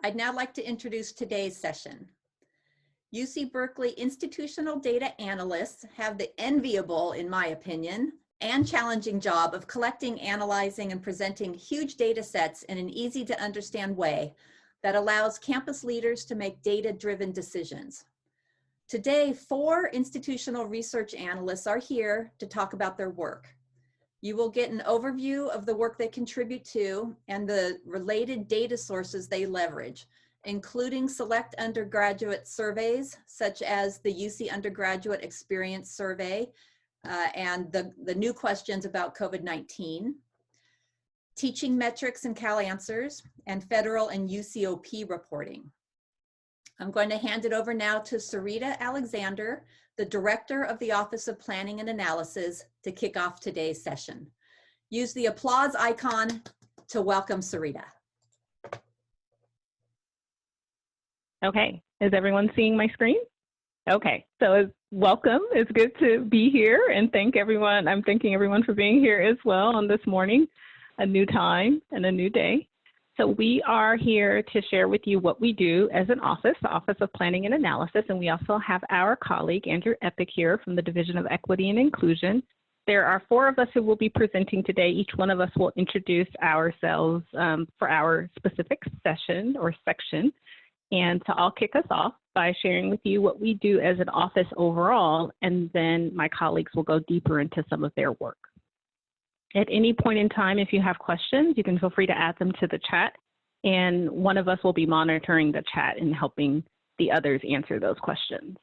I'd now like to introduce today's session. UC Berkeley institutional data analysts have the enviable, in my opinion, and challenging job of collecting, analyzing, and presenting huge data sets in an easy to understand way that allows campus leaders to make data-driven decisions. Today, 4 institutional research analysts are here to talk about their work. You will get an overview of the work they contribute to and the related data sources they leverage, including select undergraduate surveys, such as the UC Undergraduate Experience Survey and the new questions about COVID-19, teaching metrics and Cal Answers, and federal and UCOP reporting. I'm going to hand it over now to Sereeta Alexander, the Director of the Office of Planning and Analysis, to kick off today's session. Use the applause icon to welcome Sereeta. Okay, is everyone seeing my screen? Okay, so welcome. It's good to be here and thank everyone. I'm thanking everyone for being here as well on this morning, a new time and a new day. So we are here to share with you what we do as an office, the Office of Planning and Analysis, and we also have our colleague, Andrew Eppig, here from the Division of Equity and Inclusion. There are 4 of us who will be presenting today. Each one of us will introduce ourselves for our specific session or section. And so I'll kick us off by sharing with you what we do as an office overall, and then my colleagues will go deeper into some of their work. At any point in time, if you have questions, you can feel free to add them to the chat, and one of us will be monitoring the chat and helping the others answer those questions.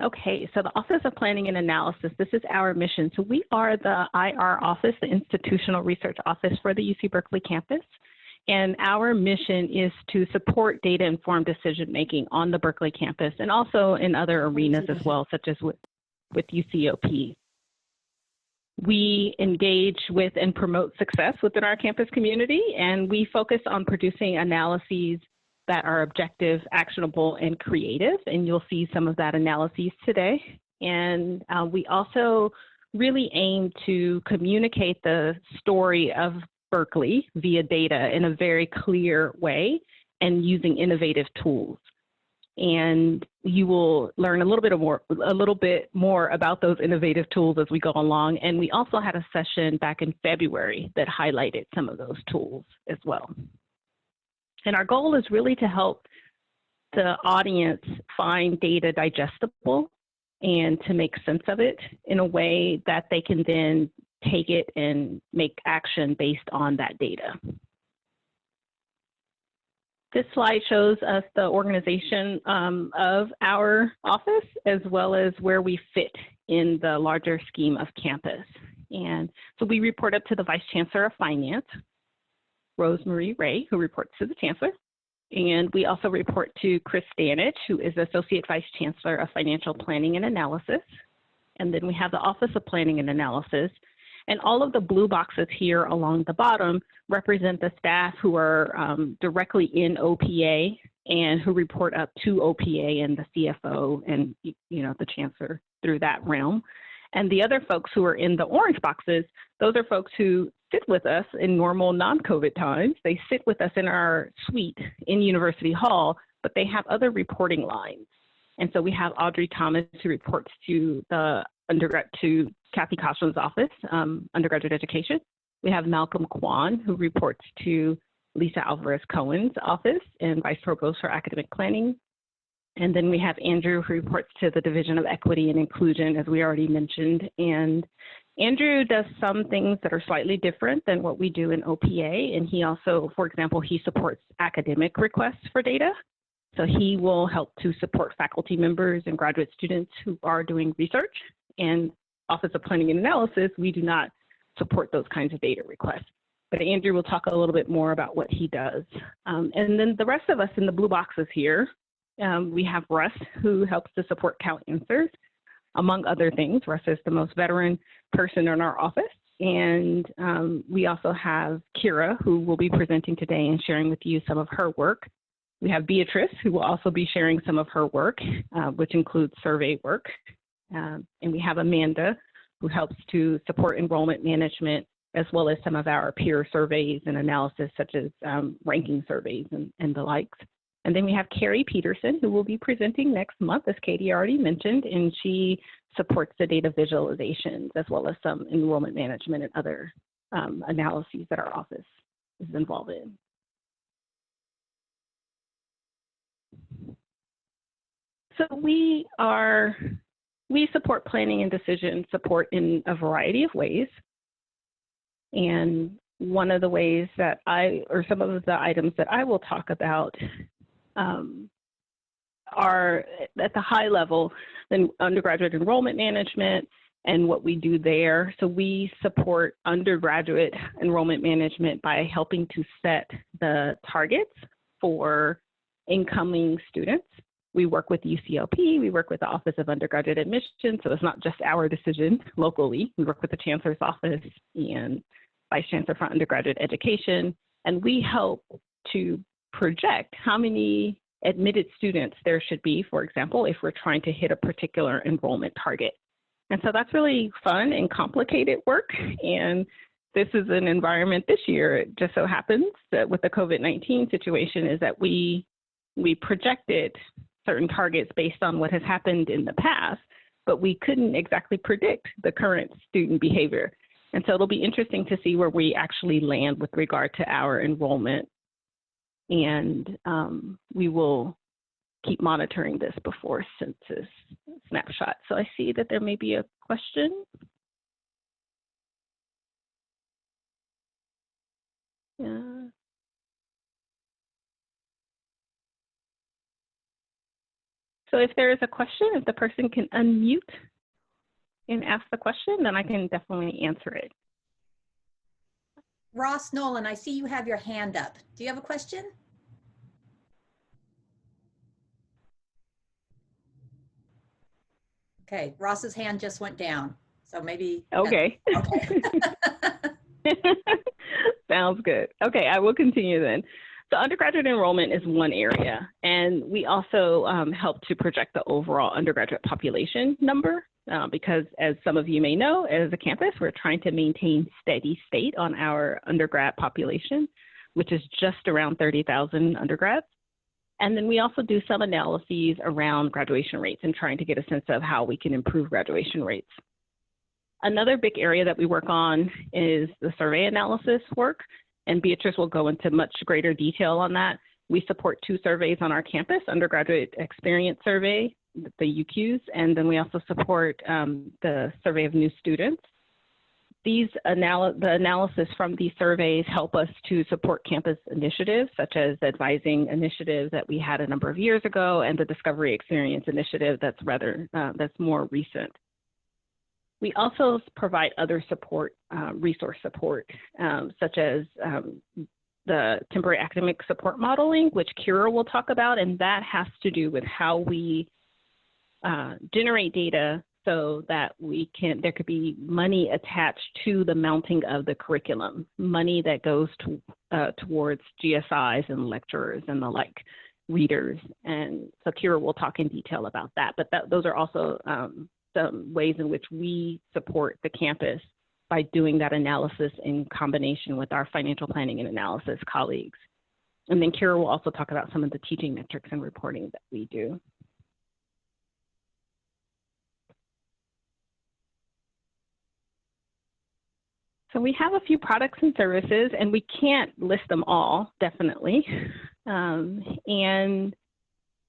Okay, so the Office of Planning and Analysis, this is our mission. So we are the IR office, the Institutional Research Office for the UC Berkeley campus. And our mission is to support data-informed decision-making on the Berkeley campus and also in other arenas as well, such as with UCOP. We engage with and promote success within our campus community, and we focus on producing analyses that are objective, actionable, and creative, and you'll see some of that analyses today. And we also really aim to communicate the story of Berkeley via data in a very clear way and using innovative tools. And you will learn a little bit more about those innovative tools as we go along. And we also had a session back in February that highlighted some of those tools as well. And our goal is really to help the audience find data digestible and to make sense of it in a way that they can then take it and make action based on that data. This slide shows us the organization of our office as well as where we fit in the larger scheme of campus. And so we report up to the Vice Chancellor of Finance, Rosemarie Ray, who reports to the Chancellor. And we also report to Chris Stanich, who is Associate Vice Chancellor of Financial Planning and Analysis. And then we have the Office of Planning and Analysis. And all of the blue boxes here along the bottom represent the staff who are directly in OPA and who report up to OPA and the CFO and the Chancellor through that realm. And the other folks who are in the orange boxes, those are folks who sit with us in normal non-COVID times. They sit with us in our suite in University Hall, but they have other reporting lines. And so we have Audrey Thomas, who reports to the to Kathy Koshman's office, undergraduate education. We have Malcolm Kwan, who reports to Lisa Alvarez-Cohen's office and Vice Provost for Academic Planning. And then we have Andrew, who reports to the Division of Equity and Inclusion, as we already mentioned. And Andrew does some things that are slightly different than what we do in OPA. And he also, for example, he supports academic requests for data. So he will help to support faculty members and graduate students who are doing research. And Office of Planning and Analysis, we do not support those kinds of data requests. But Andrew will talk a little bit more about what he does. And then the rest of us in the blue boxes here, we have Russ, who helps to support Cal Answers, among other things. Russ is the most veteran person in our office. And we also have Kira, who will be presenting today and sharing with you some of her work. We have Beatriz, who will also be sharing some of her work, which includes survey work. And we have Amanda, who helps to support enrollment management as well as some of our peer surveys and analysis, such as ranking surveys and the likes. And then we have Carrie Peterson, who will be presenting next month, as Katie already mentioned, and she supports the data visualizations as well as some enrollment management and other analyses that our office is involved in. So we support planning and decision support in a variety of ways. And one of the ways that some of the items that I will talk about are at the high level, then undergraduate enrollment management and what we do there. So we support undergraduate enrollment management by helping to set the targets for incoming students. We work with UCOP, we work with the Office of Undergraduate Admission, so it's not just our decision locally. We work with the Chancellor's Office and Vice Chancellor for Undergraduate Education, and we help to project how many admitted students there should be, for example, if we're trying to hit a particular enrollment target. And so that's really fun and complicated work. And this is an environment this year, it just so happens that with the COVID-19 situation is that we projected certain targets based on what has happened in the past, but we couldn't exactly predict the current student behavior. And so it'll be interesting to see where we actually land with regard to our enrollment. And we will keep monitoring this before census snapshot. So I see that there may be a question. Yeah. So if there is a question, if the person can unmute and ask the question, then I can definitely answer it. Ross Nolan, I see you have your hand up. Do you have a question? Okay, Ross's hand just went down. So maybe. Okay. Okay. Sounds good. Okay, I will continue then. So undergraduate enrollment is one area, and we also help to project the overall undergraduate population number because, as some of you may know, as a campus, we're trying to maintain steady state on our undergrad population, which is just around 30,000 undergrads. And then we also do some analyses around graduation rates and trying to get a sense of how we can improve graduation rates. Another big area that we work on is the survey analysis work, and Beatriz will go into much greater detail on that. We support 2 surveys on our campus, Undergraduate Experience Survey, the UCUES, and then we also support the survey of new students. The analysis from these surveys help us to support campus initiatives, such as the advising initiative that we had a number of years ago, and the Discovery Experience initiative that's more recent. We also provide other support, resource support, such as the temporary academic support modeling, which Kira will talk about, and that has to do with how we generate data so that there could be money attached to the mounting of the curriculum, money that goes towards GSIs and lecturers and the like, readers. And so Kira will talk in detail about that, but those are also some ways in which we support the campus by doing that analysis in combination with our financial planning and analysis colleagues. And then Kira will also talk about some of the teaching metrics and reporting that we do. So we have a few products and services, and we can't list them all, definitely. And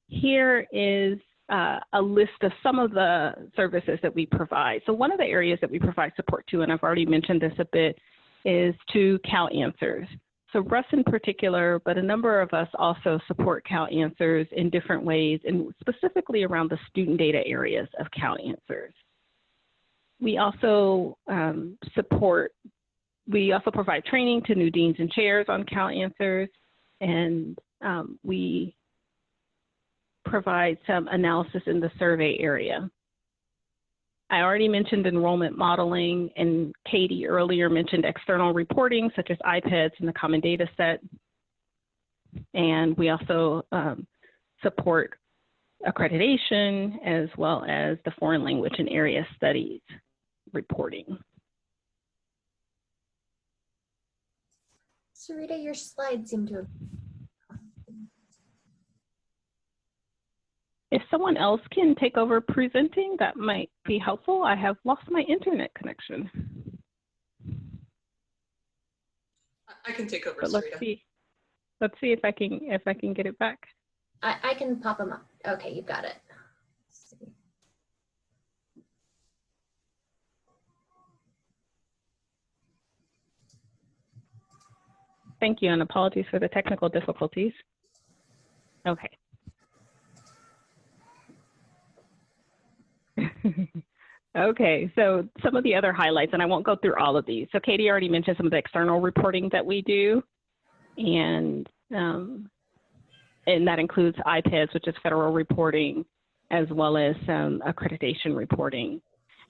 here is a list of some of the services that we provide. So one of the areas that we provide support to, and I've already mentioned this a bit, is to CalAnswers. So Russ in particular, but a number of us also support CalAnswers in different ways, and specifically around the student data areas of CalAnswers. We also provide training to new deans and chairs on CalAnswers, and we provide some analysis in the survey area. I already mentioned enrollment modeling, and Katie earlier mentioned external reporting, such as iPads and the Common Data Set. And we also support accreditation, as well as the foreign language and area studies reporting. Sereeta, your slides seem to have... If someone else can take over presenting, that might be helpful. I have lost my internet connection. I can take over, But Sereeta. let's see if I can get it back. I can pop them up. Okay, you've got it. Let's see. Thank you, and apologies for the technical difficulties. Okay. Okay, so some of the other highlights, and I won't go through all of these. So Katie already mentioned some of the external reporting that we do, and that includes IPEDS, which is federal reporting, as well as some accreditation reporting.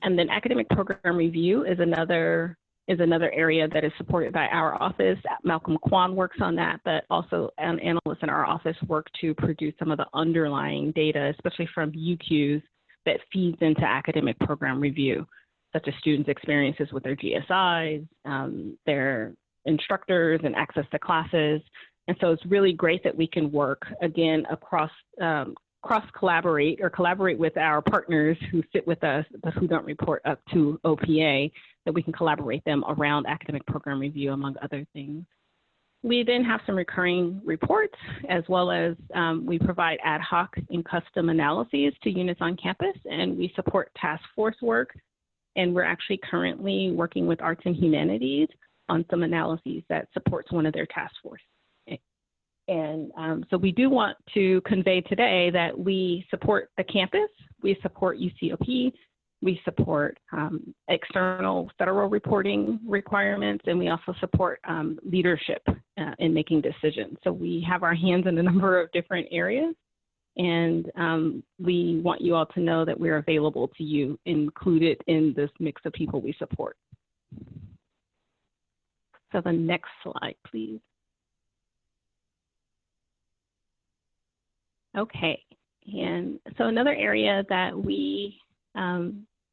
And then academic program review is another area that is supported by our office. Malcolm Kwan works on that, but also analysts in our office work to produce some of the underlying data, especially from UCUES, that feeds into academic program review, such as students' experiences with their GSIs, their instructors, and access to classes. And so it's really great that we can work, again, across cross-collaborate or collaborate with our partners who sit with us, but who don't report up to OPA, that we can collaborate them around academic program review, among other things. We then have some recurring reports, as well as we provide ad hoc and custom analyses to units on campus, and we support task force work. And we're actually currently working with Arts and Humanities on some analyses that supports one of their task force. And so we do want to convey today that we support the campus, we support UCOP, we support external federal reporting requirements, and we also support leadership in making decisions. So we have our hands in a number of different areas, and we want you all to know that we're available to you, included in this mix of people we support. So the next slide, please. Okay, and so another area that we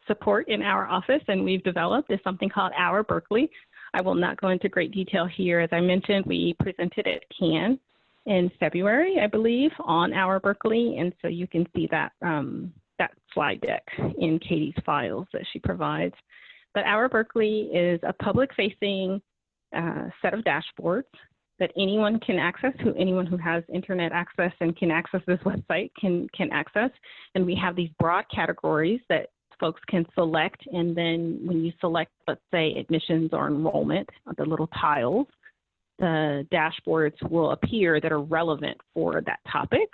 support in our office and we've developed is something called Our Berkeley. I will not go into great detail here. As I mentioned, we presented at CAN in February, I believe, on Our Berkeley, and so you can see that, that slide deck in Katie's files that she provides. But Our Berkeley is a public-facing set of dashboards that anyone can access, anyone who has internet access and can access this website can access. And we have these broad categories that folks can select. And then when you select, let's say, admissions or enrollment, the little tiles, the dashboards will appear that are relevant for that topic.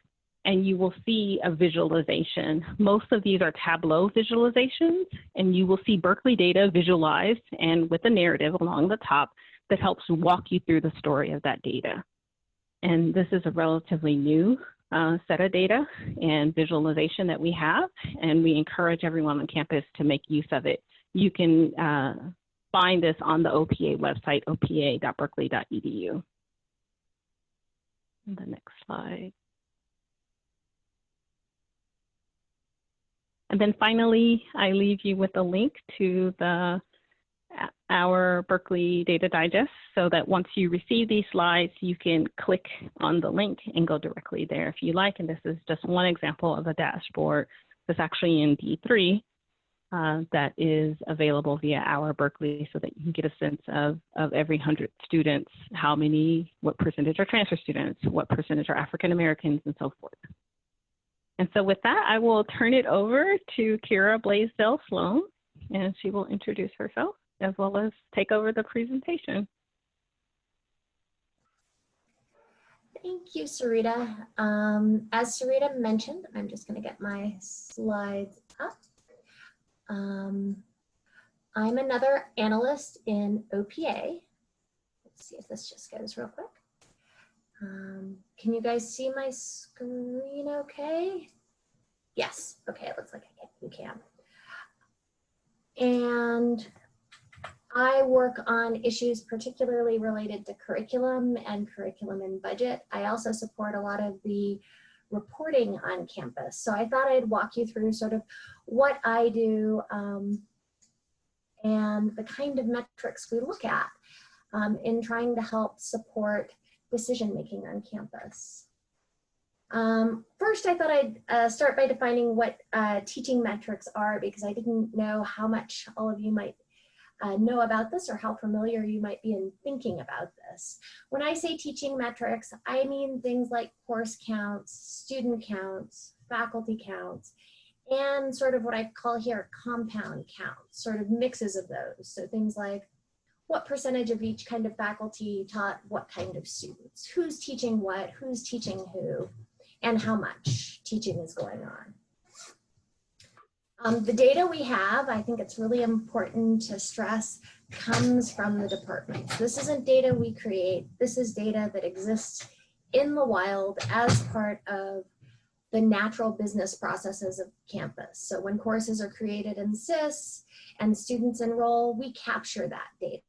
And you will see a visualization. Most of these are Tableau visualizations, and you will see Berkeley data visualized and with a narrative along the top that helps walk you through the story of that data. And this is a relatively new set of data and visualization that we have, and we encourage everyone on campus to make use of it. You can find this on the OPA website, opa.berkeley.edu. The next slide. And then finally, I leave you with a link to our Berkeley Data Digest, so that once you receive these slides, you can click on the link and go directly there if you like. And this is just one example of a dashboard that's actually in D3 that is available via Our Berkeley, so that you can get a sense of every 100 students, what percentage are transfer students, what percentage are African Americans, and so forth. And so with that, I will turn it over to Kira Blaisdell-Sloan, and she will introduce herself as well as take over the presentation. Thank you, Sereeta. As Sereeta mentioned, I'm just going to get my slides up. I'm another analyst in OPA. Let's see if this just goes real quick. Can you guys see my screen okay? Yes, okay, it looks like you can. And I work on issues particularly related to curriculum and curriculum and budget. I also support a lot of the reporting on campus. So I thought I'd walk you through sort of what I do and the kind of metrics we look at. in trying to help support decision-making on campus. First, I thought I'd start by defining what teaching metrics are, because I didn't know how much all of you might know about this or how familiar you might be in thinking about this. When I say teaching metrics, I mean things like course counts, student counts, faculty counts, and sort of what I call here compound counts, sort of mixes of those. So things like what percentage of each kind of faculty taught what kind of students, who's teaching what, who's teaching who, and how much teaching is going on. The data we have, I think it's really important to stress, comes from the department. This isn't data we create. This is data that exists in the wild as part of the natural business processes of campus. So when courses are created in SIS and students enroll, we capture that data.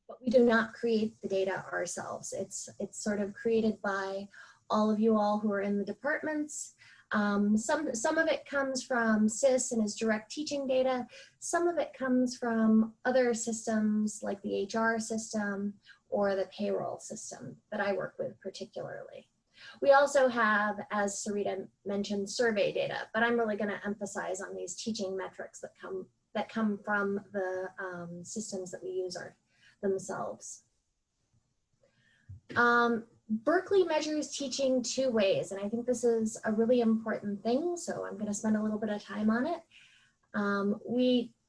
But we do not create the data ourselves. It's sort of created by all of you all who are in the departments. Some of it comes from SIS and is direct teaching data. Some of it comes from other systems like the HR system or the payroll system that I work with particularly. We also have, as Sereeta mentioned, survey data, but I'm really going to emphasize on these teaching metrics that come from the systems that we use themselves. Berkeley measures teaching two ways, and I think this is a really important thing, so I'm going to spend a little bit of time on it.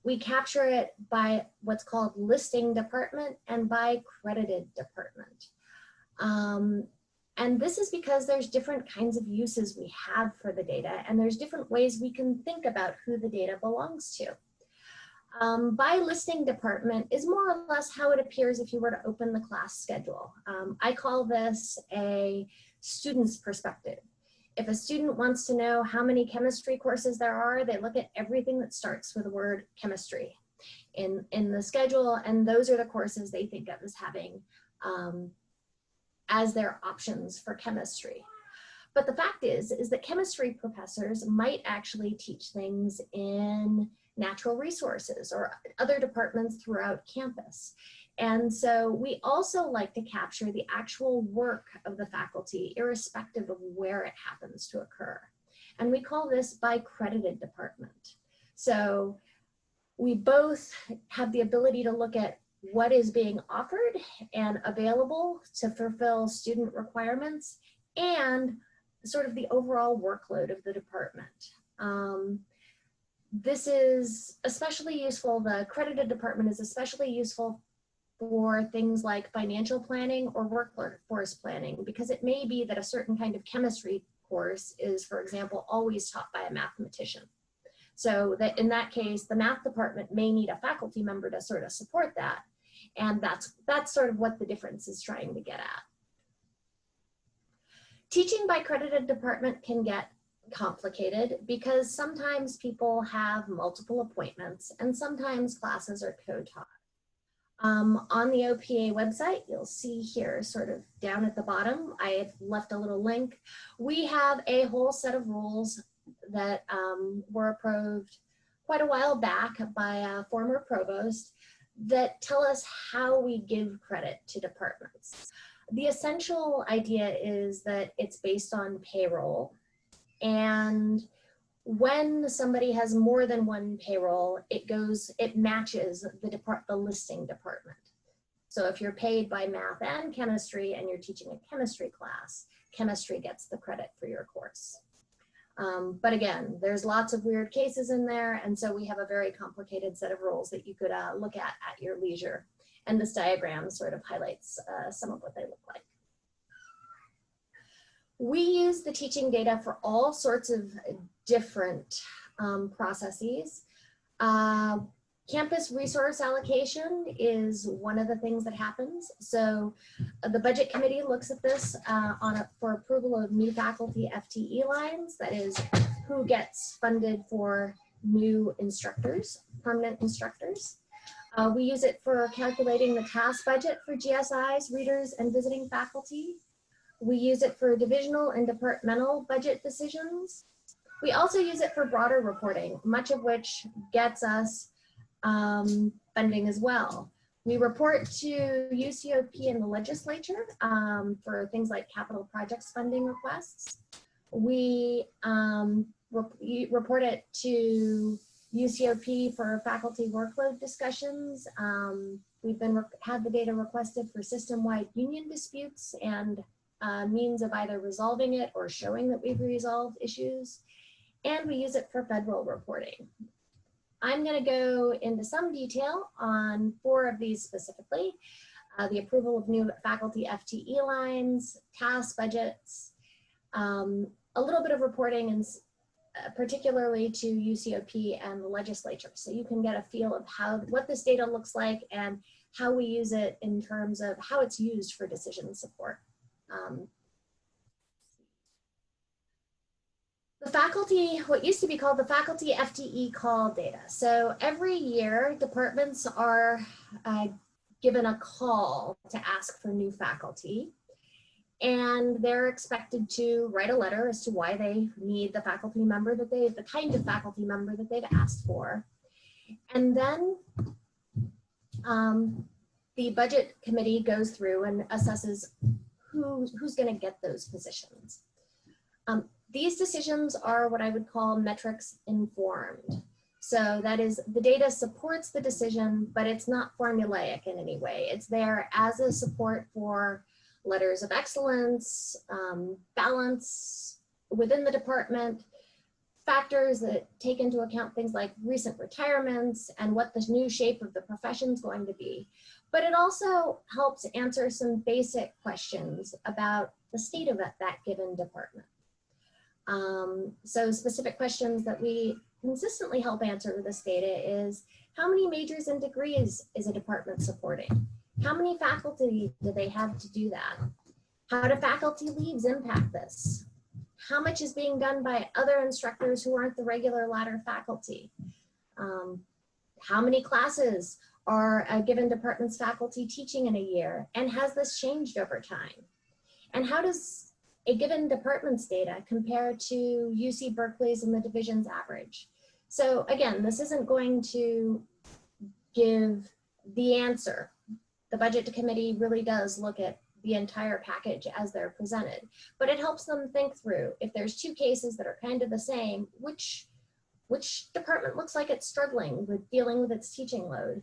We capture it by what's called listing department and by credited department. And this is because there's different kinds of uses we have for the data, and there's different ways we can think about who the data belongs to. By listing department is more or less how it appears if you were to open the class schedule. I call this a student's perspective. If a student wants to know how many chemistry courses there are, they look at everything that starts with the word chemistry in the schedule, and those are the courses they think of as having as their options for chemistry. But the fact is that chemistry professors might actually teach things in natural resources or other departments throughout campus. And so we also like to capture the actual work of the faculty, irrespective of where it happens to occur. And we call this by credited department. So we both have the ability to look at what is being offered and available to fulfill student requirements and sort of the overall workload of the department. This is especially useful, the credited department is especially useful for things like financial planning or workforce planning, because it may be that a certain kind of chemistry course is, for example, always taught by a mathematician. So that in that case, the math department may need a faculty member to sort of support that. And that's sort of what the difference is trying to get at. Teaching by credited department can get complicated because sometimes people have multiple appointments and sometimes classes are co-taught. On the OPA website, you'll see here sort of down at the bottom, I have left a little link. We have a whole set of rules that were approved quite a while back by a former provost that tell us how we give credit to departments. The essential idea is that it's based on payroll, and when somebody has more than one payroll, it matches the listing department. So if you're paid by math and chemistry and you're teaching a chemistry class, chemistry gets the credit for your course. But again, there's lots of weird cases in there, and so we have a very complicated set of rules that you could look at your leisure. And this diagram sort of highlights some of what they look like. We use the teaching data for all sorts of different processes. Campus resource allocation is one of the things that happens. So the budget committee looks at this for approval of new faculty FTE lines, that is who gets funded for new instructors, permanent instructors. We use it for calculating the task budget for GSIs, readers, and visiting faculty. We use it for divisional and departmental budget decisions. We also use it for broader reporting, much of which gets us funding as well. We report to UCOP and the legislature for things like capital projects funding requests. We report it to UCOP for faculty workload discussions. We've had the data requested for system-wide union disputes and means of either resolving it or showing that we've resolved issues. And we use it for federal reporting. I'm going to go into some detail on 4 of these specifically. The approval of new faculty FTE lines, TAS budgets, a little bit of reporting, and particularly to UCOP and the legislature. So you can get a feel of what this data looks like and how we use it in terms of how it's used for decision support. The faculty, what used to be called the faculty FTE call data. So every year, departments are given a call to ask for new faculty, and they're expected to write a letter as to why they need the faculty member that the kind of faculty member that they've asked for. And then the budget committee goes through and assesses who's going to get those positions. These decisions are what I would call metrics informed. So that is, the data supports the decision, but it's not formulaic in any way. It's there as a support for letters of excellence, balance within the department, factors that take into account things like recent retirements and what the new shape of the profession is going to be. But it also helps answer some basic questions about the state of that given department. So specific questions that we consistently help answer with this data is, how many majors and degrees is a department supporting? How many faculty do they have to do that? How do faculty leaves impact this? How much is being done by other instructors who aren't the regular ladder faculty? How many classes are a given department's faculty teaching in a year? And has this changed over time? And how does a given department's data compare to UC Berkeley's and the division's average? So again, this isn't going to give the answer. The budget committee really does look at the entire package as they're presented, but it helps them think through, if there's 2 cases that are kind of the same, which department looks like it's struggling with dealing with its teaching load?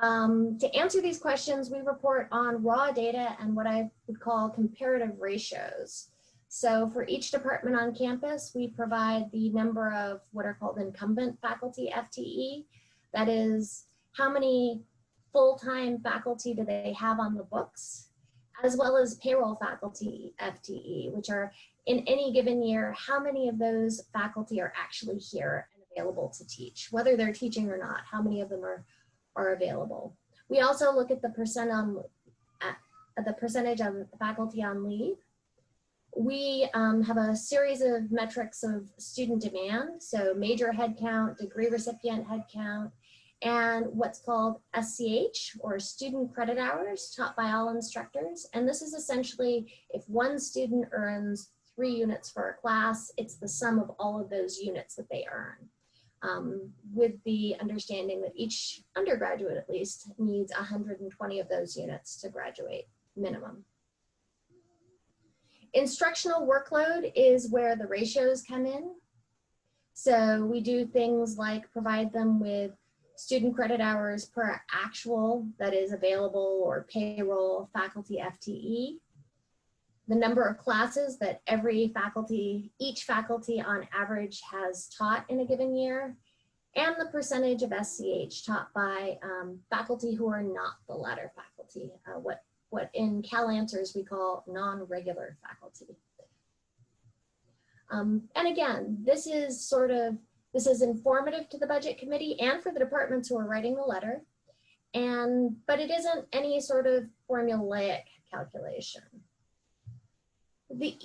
To answer these questions, we report on raw data and what I would call comparative ratios. So for each department on campus, we provide the number of what are called incumbent faculty FTE. That is, how many full-time faculty do they have on the books, as well as payroll faculty FTE, which are in any given year, how many of those faculty are actually here and available to teach, whether they're teaching or not, how many of them are available. We also look at the percentage of faculty on leave. We have a series of metrics of student demand, so major headcount, degree recipient headcount, and what's called SCH, or student credit hours taught by all instructors. And this is essentially, if one student earns 3 units for a class, it's the sum of all of those units that they earn. With the understanding that each undergraduate at least needs 120 of those units to graduate minimum. Instructional workload is where the ratios come in. So we do things like provide them with student credit hours per actual that is available or payroll faculty FTE, the number of classes that each faculty on average has taught in a given year, and the percentage of SCH taught by faculty who are not the latter faculty, what in Cal Answers we call non-regular faculty. And again, this is informative to the budget committee and for the departments who are writing the letter, but it isn't any sort of formulaic calculation. The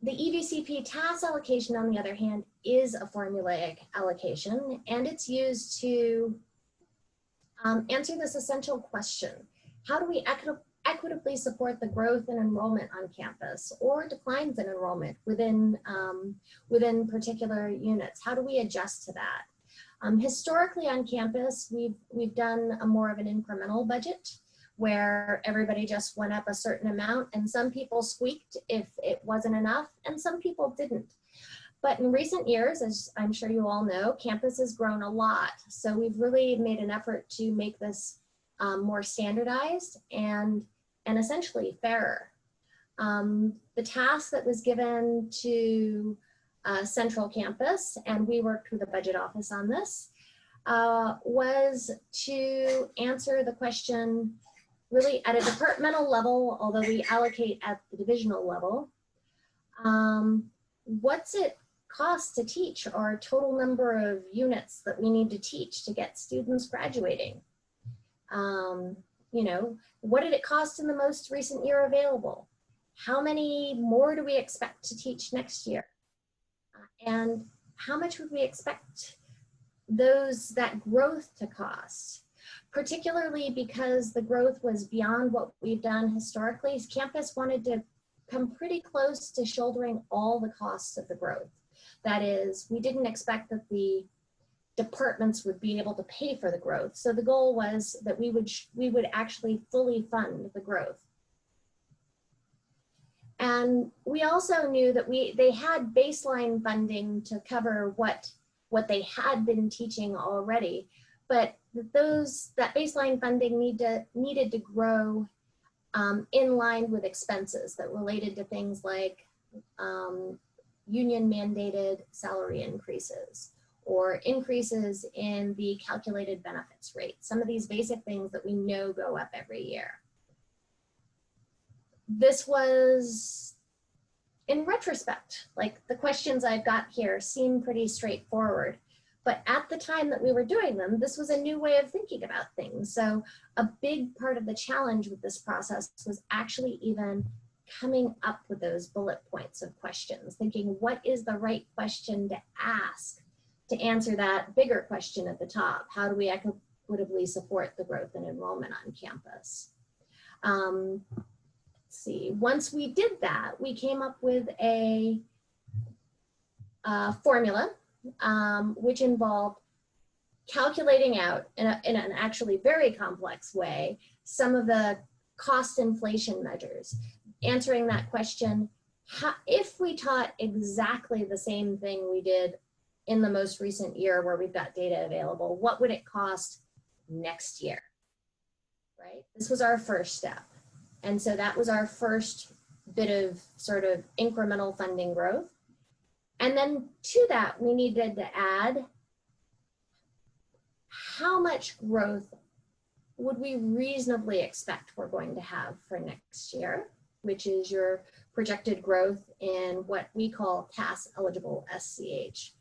EVCP TAS allocation, on the other hand, is a formulaic allocation, and it's used to answer this essential question: how do we equitably support the growth in enrollment on campus or declines in enrollment within particular units? How do we adjust to that? Historically on campus, we've done a more of an incremental budget where everybody just went up a certain amount, and some people squeaked if it wasn't enough, and some people didn't. But in recent years, as I'm sure you all know, campus has grown a lot. So we've really made an effort to make this more standardized and essentially fairer. The task that was given to Central Campus, and we worked with the budget office on this, was to answer the question really at a departmental level, although we allocate at the divisional level. What's it cost to teach, or total number of units that we need to teach to get students graduating? You know, what did it cost in the most recent year available? How many more do we expect to teach next year? And how much would we expect that growth to cost? Particularly because the growth was beyond what we've done historically. Campus wanted to come pretty close to shouldering all the costs of the growth. That is, we didn't expect that the departments would be able to pay for the growth. So the goal was that we would actually fully fund the growth. And we also knew that they had baseline funding to cover what they had been teaching already, but that baseline funding needed to grow in line with expenses that related to things like union mandated salary increases or increases in the calculated benefits rate. Some of these basic things that we know go up every year. This was, in retrospect, like the questions I've got here seem pretty straightforward, but at the time that we were doing them, this was a new way of thinking about things. So a big part of the challenge with this process was actually even coming up with those bullet points of questions, thinking what is the right question to ask to answer that bigger question at the top? How do we equitably support the growth and enrollment on campus? Let's see, once we did that, we came up with a formula which involved calculating out in an actually very complex way some of the cost inflation measures, answering that question, if we taught exactly the same thing we did in the most recent year where we've got data available, what would it cost next year, right? This was our first step. And so that was our first bit of sort of incremental funding growth. And then to that, we needed to add how much growth would we reasonably expect we're going to have for next year, which is your projected growth in what we call TAS eligible SCH.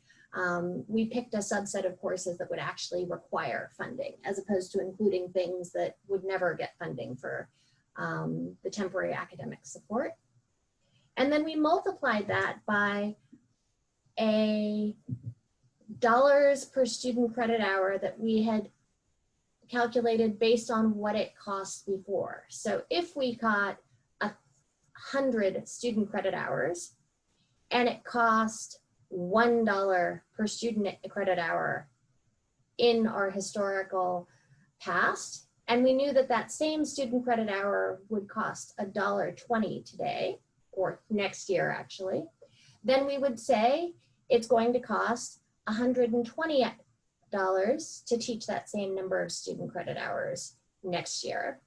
We picked a subset of courses that would actually require funding, as opposed to including things that would never get funding for the temporary academic support. And then we multiplied that by a dollars per student credit hour that we had calculated based on what it cost before. So if we got 100 student credit hours and it cost $1 per student credit hour in our historical past, and we knew that that same student credit hour would cost $1.20 today, or next year actually, then we would say it's going to cost $120 to teach that same number of student credit hours next year.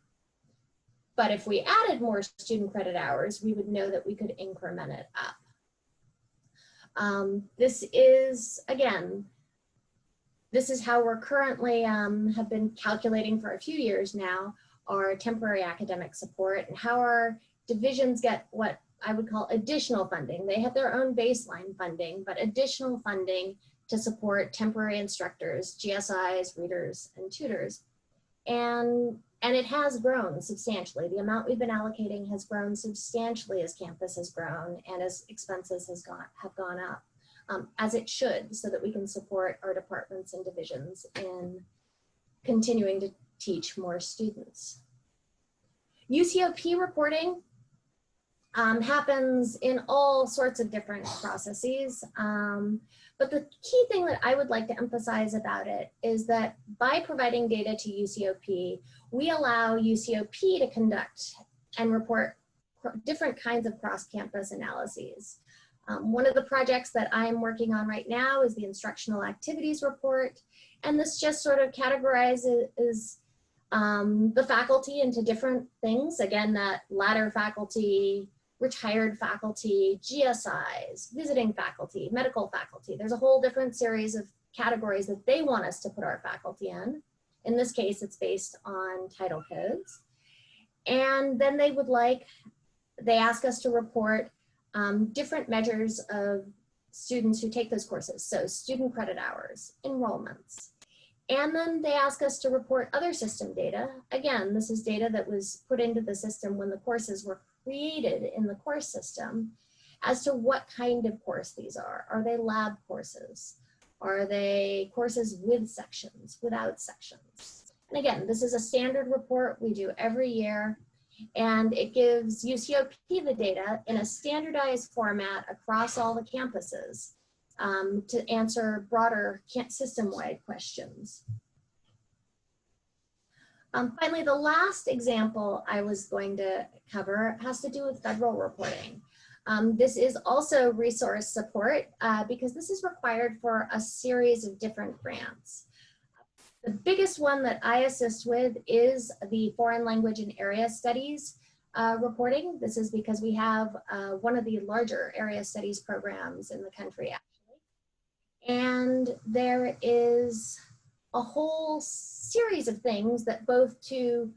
But if we added more student credit hours, we would know that we could increment it up. This is, again, this is how we're currently have been calculating for a few years now our temporary academic support and how our divisions get what I would call additional funding. They have their own baseline funding, but additional funding to support temporary instructors, GSIs, readers, and tutors. And it has grown substantially. The amount we've been allocating has grown substantially as campus has grown and as expenses have gone up, as it should, so that we can support our departments and divisions in continuing to teach more students. UCOP reporting happens in all sorts of different processes. But the key thing that I would like to emphasize about it is that by providing data to UCOP, we allow UCOP to conduct and report different kinds of cross-campus analyses. One of the projects that I'm working on right now is the Instructional Activities Report, and this just sort of categorizes the faculty into different things. Again, that ladder faculty, retired faculty, GSIs, visiting faculty, medical faculty. There's a whole different series of categories that they want us to put our faculty in. In this case, it's based on title codes. And then they ask us to report different measures of students who take those courses. So student credit hours, enrollments. And then they ask us to report other system data. Again, this is data that was put into the system when the courses were created in the course system as to what kind of course these are. Are they lab courses? Are they courses with sections, without sections? And again, this is a standard report we do every year, and it gives UCOP the data in a standardized format across all the campuses to answer broader system-wide questions. Finally, the last example I was going to cover has to do with federal reporting. This is also resource support because this is required for a series of different grants. The biggest one that I assist with is the foreign language and area studies reporting. This is because we have one of the larger area studies programs in the country, actually. And there is a whole series of things that both to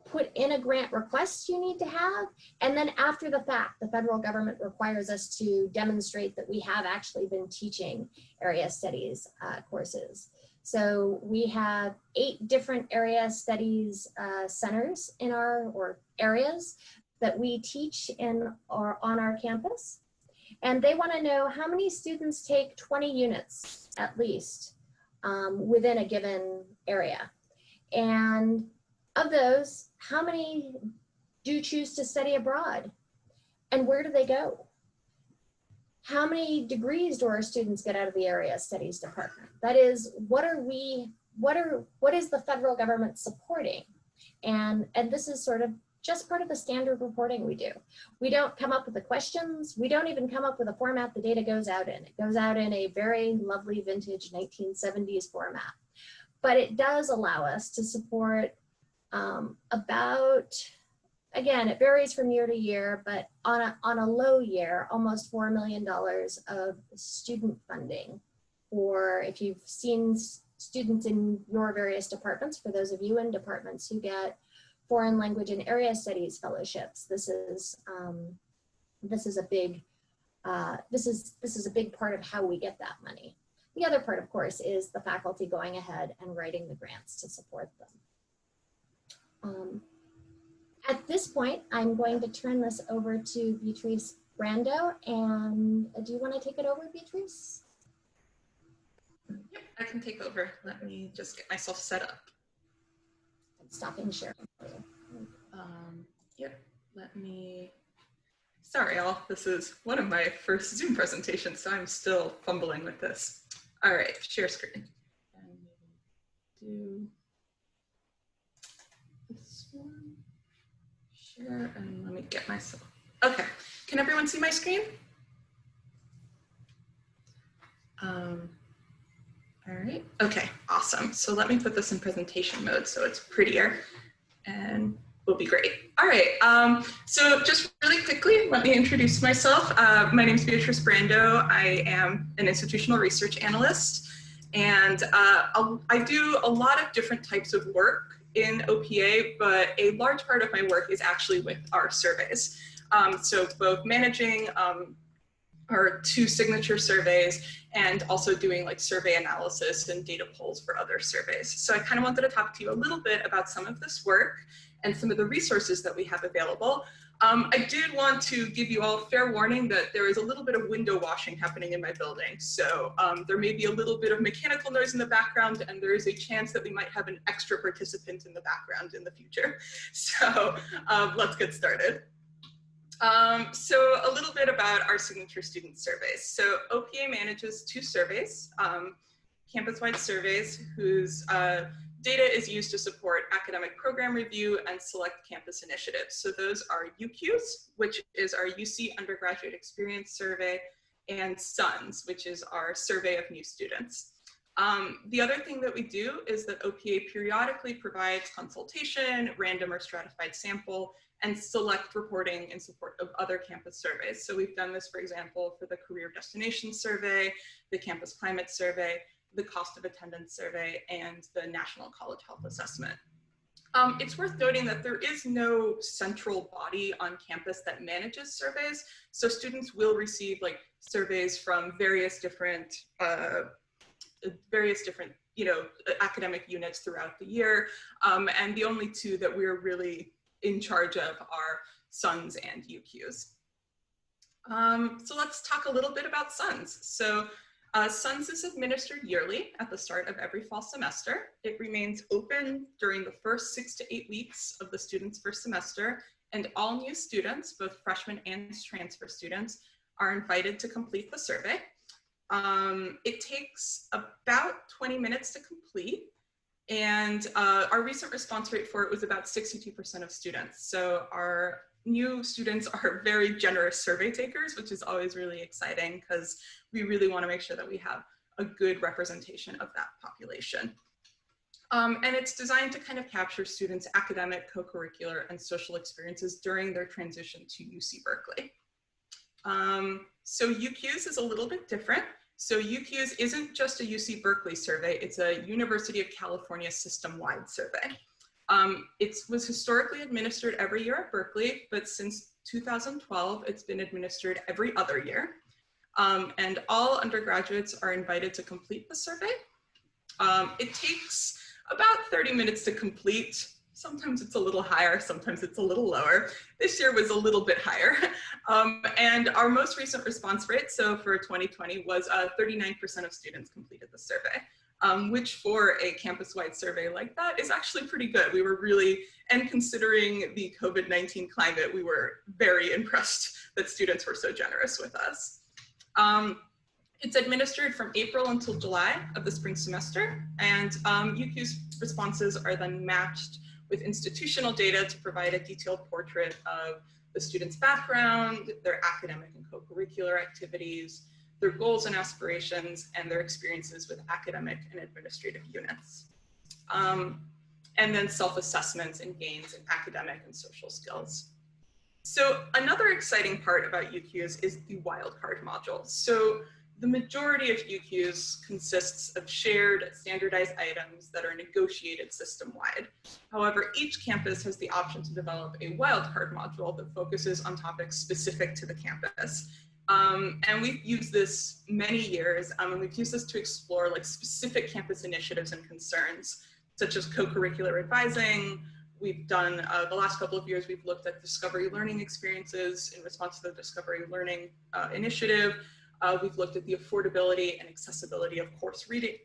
put in a grant request you need to have, and then after the fact, the federal government requires us to demonstrate that we have actually been teaching area studies courses. So we have 8 different area studies centers in or areas that we teach in or on our campus. And they want to know how many students take 20 units at least within a given area. And of those, how many do choose to study abroad? And where do they go? How many degrees do our students get out of the area studies department? That is, what is the federal government supporting? And this is sort of just part of the standard reporting we do. We don't come up with the questions. We don't even come up with a format the data goes out in. It goes out in a very lovely vintage 1970s format. But it does allow us to support about, again, it varies from year to year, but on a low year, almost $4 million of student funding. Or if you've seen students in your various departments, for those of you in departments who get foreign language and area studies fellowships, this is a big part of how we get that money. The other part, of course, is the faculty going ahead and writing the grants to support them. At this point, I'm going to turn this over to Beatriz Brando. And do you want to take it over, Beatriz? Yep, I can take over. Let me just get myself set up. I'm stopping sharing. Yep, let me, sorry all, this is one of my first Zoom presentations, so I'm still fumbling with this. All right, share screen. And do this one, share, and let me get myself, okay. Can everyone see my screen? All right, okay, awesome. So let me put this in presentation mode so it's prettier and will be great. All right, so just really quickly, let me introduce myself. My name is Beatriz Brando. I am an institutional research analyst, and I do a lot of different types of work in OPA, but a large part of my work is actually with our surveys. So both managing our 2 signature surveys and also doing like survey analysis and data polls for other surveys. So I kind of wanted to talk to you a little bit about some of this work and some of the resources that we have available. I did want to give you all fair warning that there is a little bit of window washing happening in my building. So there may be a little bit of mechanical noise in the background, and there is a chance that we might have an extra participant in the background in the future. So let's get started. So a little bit about our signature student surveys. So OPA manages 2 surveys, campus-wide surveys, whose data is used to support academic program review and select campus initiatives. So those are UCUES, which is our UC Undergraduate Experience Survey, and SUNS, which is our survey of new students. The other thing that we do is that OPA periodically provides consultation, random or stratified sample, and select reporting in support of other campus surveys. So we've done this, for example, for the Career Destination Survey, the Campus Climate Survey, the Cost of Attendance Survey, and the National College Health Assessment. It's worth noting that there is no central body on campus that manages surveys. So students will receive like surveys from various different academic units throughout the year. And the only 2 that we're really in charge of are SUNS and UCUES. So let's talk a little bit about SUNS. So SUNS is administered yearly at the start of every fall semester. It remains open during the first 6 to 8 weeks of the student's first semester, and all new students, both freshmen and transfer students, are invited to complete the survey. It takes about 20 minutes to complete, and our recent response rate for it was about 62% of students. So our new students are very generous survey takers, which is always really exciting because we really want to make sure that we have a good representation of that population. And it's designed to kind of capture students' academic, co-curricular, and social experiences during their transition to UC Berkeley. So UCUES is a little bit different. So UCUES isn't just a UC Berkeley survey, it's a University of California system-wide survey. It was historically administered every year at Berkeley, but since 2012, it's been administered every other year. And all undergraduates are invited to complete the survey. It takes about 30 minutes to complete. Sometimes it's a little higher, sometimes it's a little lower. This year was a little bit higher. And our most recent response rate, so for 2020, was 39% of students completed the survey. Which for a campus-wide survey like that is actually pretty good. We were really, and considering the COVID-19 climate, we were very impressed that students were so generous with us. It's administered from April until July of the spring semester, and UCUES responses are then matched with institutional data to provide a detailed portrait of the student's background, their academic and co-curricular activities, their goals and aspirations, and their experiences with academic and administrative units. And then self-assessments and gains in academic and social skills. So another exciting part about UCUES is the wildcard module. So the majority of UCUES consists of shared standardized items that are negotiated system-wide. However, each campus has the option to develop a wildcard module that focuses on topics specific to the campus. And we've used this many years, and we've used this to explore like specific campus initiatives and concerns, such as co-curricular advising. We've done, the last couple of years, we've looked at discovery learning experiences in response to the discovery learning initiative. We've looked at the affordability and accessibility of course reading,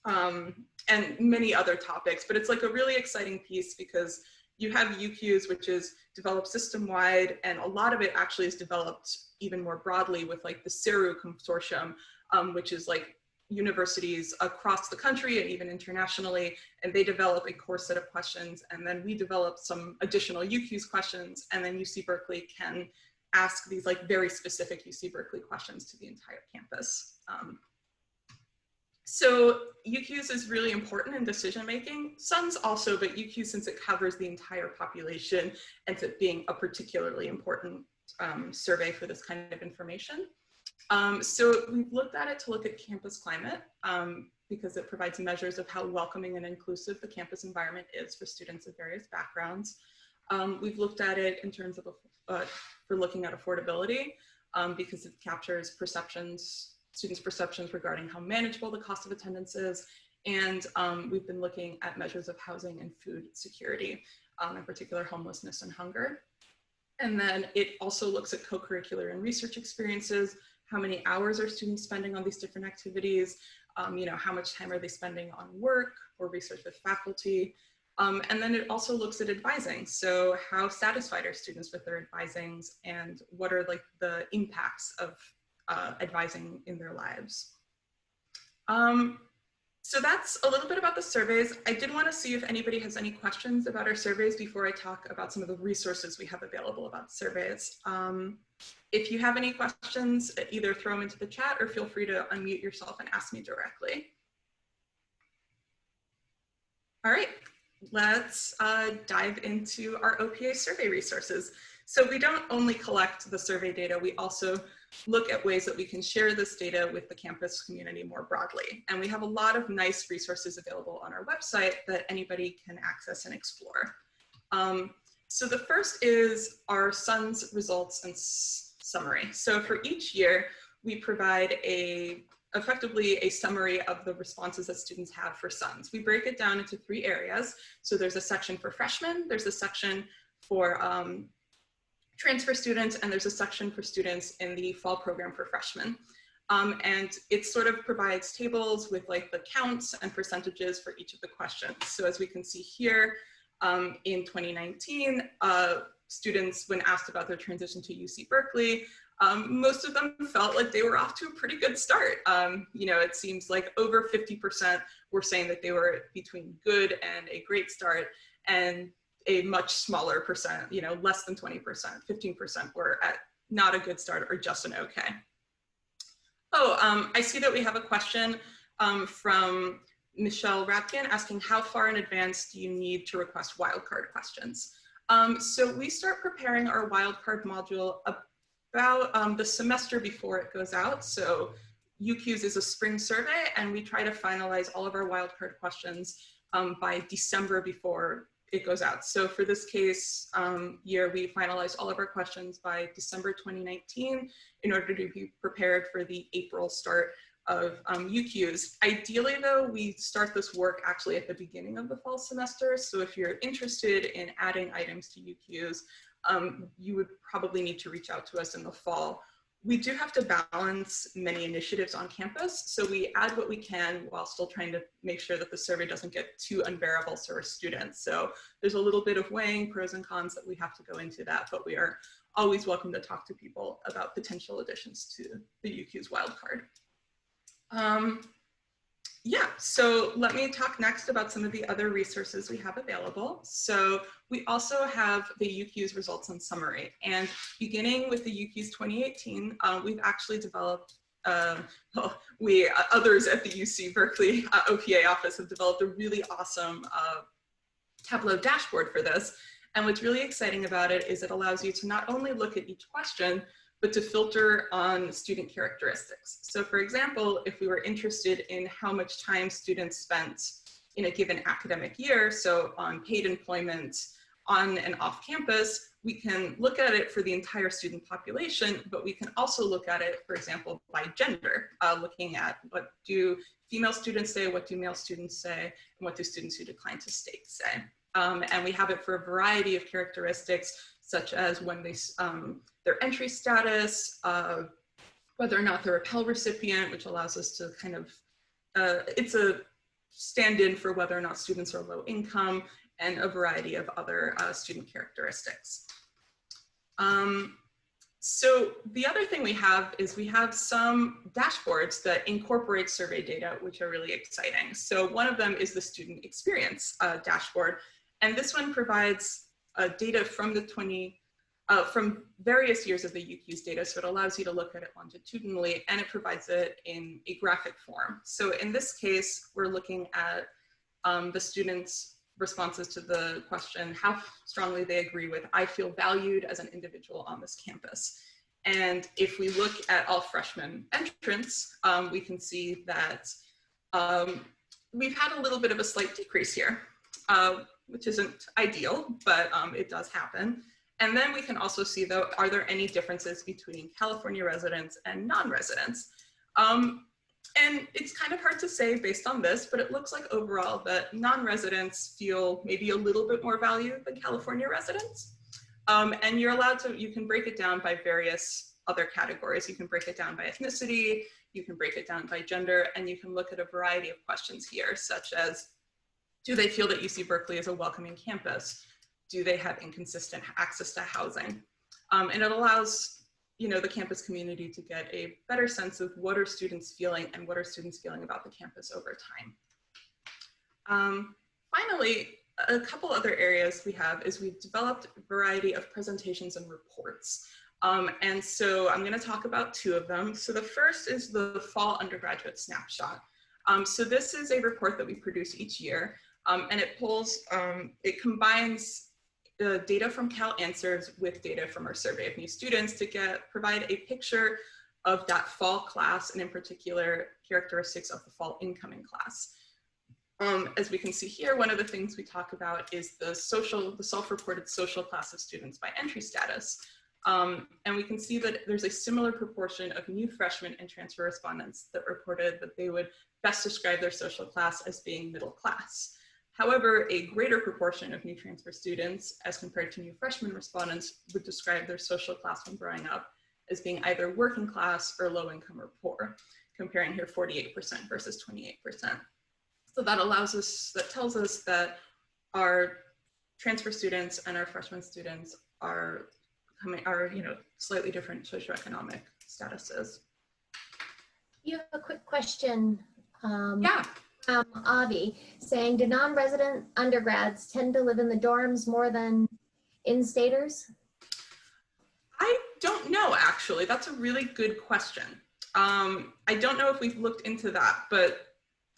and many other topics, but it's like a really exciting piece because you have UCUES, which is developed system-wide, and a lot of it actually is developed even more broadly with like the CERU consortium, which is like universities across the country and even internationally, and they develop a core set of questions, and then we develop some additional UCUES questions, and then UC Berkeley can ask these like very specific UC Berkeley questions to the entire campus. So UCUES is really important in decision-making. SUNS also, but UCUES, since it covers the entire population, ends up being a particularly important survey for this kind of information. So we've looked at it to look at campus climate because it provides measures of how welcoming and inclusive the campus environment is for students of various backgrounds. We've looked at it in terms of, for looking at affordability because it captures perceptions, students' perceptions regarding how manageable the cost of attendance is. And we've been looking at measures of housing and food security, in particular homelessness and hunger. And then it also looks at co-curricular and research experiences. How many hours are students spending on these different activities? You know, how much time are they spending on work or research with faculty? And then it also looks at advising. So how satisfied are students with their advisings, and what are like the impacts of advising in their lives? So that's a little bit about the surveys. I did want to see if anybody has any questions about our surveys before I talk about some of the resources we have available about the surveys. If you have any questions, either throw them into the chat or feel free to unmute yourself and ask me directly. All right, let's dive into our OPA survey resources. So we don't only collect the survey data, we also look at ways that we can share this data with the campus community more broadly. And we have a lot of nice resources available on our website that anybody can access and explore. So the first is our SUNS results and summary. So for each year, we provide effectively a summary of the responses that students have for SUNS. We break it down into 3 areas. So there's a section for freshmen, there's a section for transfer students, and there's a section for students in the fall program for freshmen. And it sort of provides tables with like the counts and percentages for each of the questions. So as we can see here, in 2019, students, when asked about their transition to UC Berkeley, most of them felt like they were off to a pretty good start. You know, it seems like over 50% were saying that they were between good and a great start, and a much smaller percent, you know, less than 20%, 15% were at not a good start or just an okay. Oh, I see that we have a question from Michelle Rapkin asking, how far in advance do you need to request wildcard questions? So we start preparing our wildcard module about the semester before it goes out. So UCUES is a spring survey, and we try to finalize all of our wildcard questions by December before it goes out. So for this case year, we finalized all of our questions by December 2019 in order to be prepared for the April start of UCUES. Ideally though, we start this work actually at the beginning of the fall semester. So if you're interested in adding items to UCUES, you would probably need to reach out to us in the fall. We do have to balance many initiatives on campus, so we add what we can while still trying to make sure that the survey doesn't get too unbearable for students. So there's a little bit of weighing pros and cons that we have to go into that, but we are always welcome to talk to people about potential additions to the UCUES wildcard. Yeah, so let me talk next about some of the other resources we have available. So we also have the UCUES results and summary. And beginning with the UCUES 2018, we've actually developed, others at the UC Berkeley OPA office have developed a really awesome Tableau dashboard for this. And what's really exciting about it is it allows you to not only look at each question, but to filter on student characteristics. So for example, if we were interested in how much time students spent in a given academic year, so on paid employment, on and off campus, we can look at it for the entire student population, but we can also look at it, for example, by gender, looking at what do female students say, what do male students say, and what do students who decline to state say. And we have it for a variety of characteristics, such as when they, their entry status, whether or not they're a Pell recipient, which allows us to kind of, it's a stand-in for whether or not students are low income, and a variety of other student characteristics. So the other thing we have is we have some dashboards that incorporate survey data, which are really exciting. So one of them is the student experience dashboard. And this one provides data from from various years of the UCUES data. So it allows you to look at it longitudinally, and it provides it in a graphic form. So in this case, we're looking at the students' responses to the question, how strongly they agree with, I feel valued as an individual on this campus. And if we look at all freshman entrants, we can see that we've had a little bit of a slight decrease here, which isn't ideal, but it does happen. And then we can also see, though, are there any differences between California residents and non-residents? And it's kind of hard to say based on this, but it looks like overall that non-residents feel maybe a little bit more valued than California residents. And you're allowed to, you can break it down by various other categories. You can break it down by ethnicity, you can break it down by gender, and you can look at a variety of questions here, such as Do they feel that UC Berkeley is a welcoming campus? Do they have inconsistent access to housing? And it allows, you know, the campus community to get a better sense of what are students feeling and what are students feeling about the campus over time. Finally, a couple other areas we have is we've developed a variety of presentations and reports. And so I'm going to talk about two of them. So the first is the Fall Undergraduate Snapshot. So this is a report that we produce each year, and it combines data from Cal Answers with data from our survey of new students to provide a picture of that fall class, and in particular, characteristics of the fall incoming class. As we can see here, one of the things we talk about is the self-reported social class of students by entry status. And we can see that there's a similar proportion of new freshmen and transfer respondents that reported that they would best describe their social class as being middle class. However, a greater proportion of new transfer students as compared to new freshman respondents would describe their social class when growing up as being either working class or low income or poor, comparing here 48% versus 28%. So that tells us that our transfer students and our freshman students are slightly different socioeconomic statuses. You have a quick question. Yeah. Avi saying, do non-resident undergrads tend to live in the dorms more than in-staters? I don't know, actually. That's a really good question. I don't know if we've looked into that, but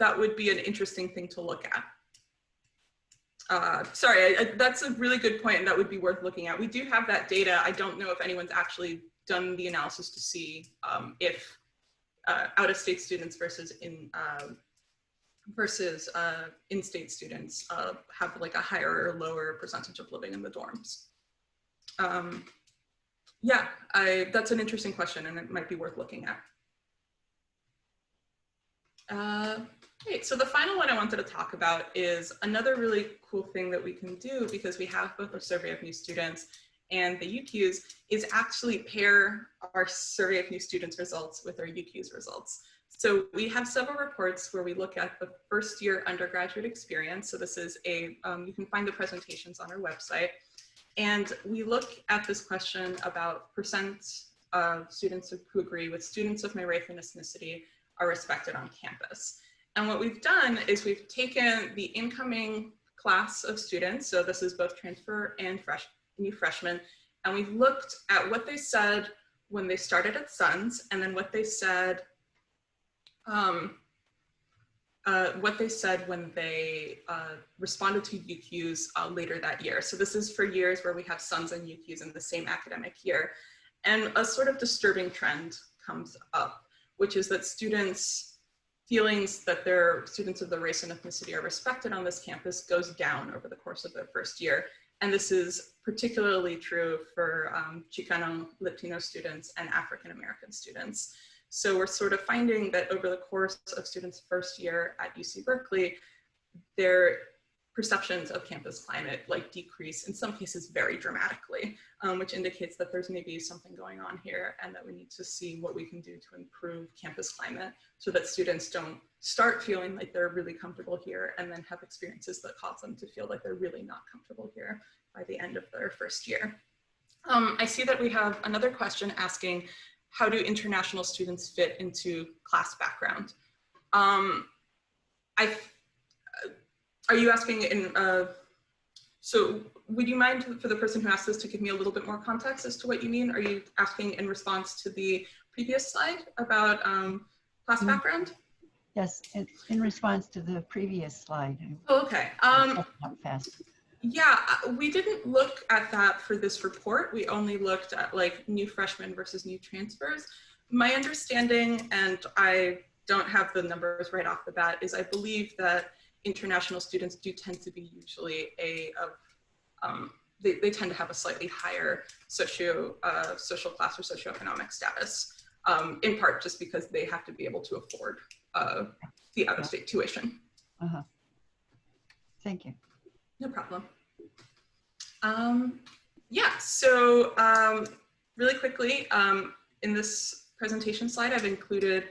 that would be an interesting thing to look at. That's a really good point, and that would be worth looking at. We do have that data. I don't know if anyone's actually done the analysis to see if out-of-state students versus in-state students have like a higher or lower percentage of living in the dorms. Yeah, that's an interesting question, and it might be worth looking at. Great, so the final one I wanted to talk about is another really cool thing that we can do, because we have both a survey of new students and the UCUES, is actually pair our survey of new students results with our UCUES results. So we have several reports where we look at the first year undergraduate experience. So this is you can find the presentations on our website. And we look at this question about percent of students who agree with students of my race and ethnicity are respected on campus. And what we've done is we've taken the incoming class of students, so this is both transfer and new freshmen, and we've looked at what they said when they started at SUNS, and then what they said when they responded to UCUES later that year. So this is for years where we have SUNS and UCUES in the same academic year. And a sort of disturbing trend comes up, which is that students' feelings that their students of the race and ethnicity are respected on this campus goes down over the course of their first year. And this is particularly true for Chicano, Latino students and African-American students. So we're sort of finding that over the course of students' first year at UC Berkeley, their perceptions of campus climate decrease, in some cases very dramatically, which indicates that there's maybe something going on here and that we need to see what we can do to improve campus climate so that students don't start feeling like they're really comfortable here and then have experiences that cause them to feel like they're really not comfortable here by the end of their first year. I see that we have another question asking, how do international students fit into class background? Are you asking so would you mind for the person who asked this to give me a little bit more context as to what you mean? Are you asking in response to the previous slide about class background? Yes, in response to the previous slide. Oh, okay. Fast. Yeah, we didn't look at that for this report. We only looked at new freshmen versus new transfers. My understanding, and I don't have the numbers right off the bat, is I believe that international students do tend to be usually they tend to have a slightly higher social class or socioeconomic status, in part just because they have to be able to afford the out-of-state tuition. Thank you. No problem. Yeah, so really quickly, in this presentation slide, I've included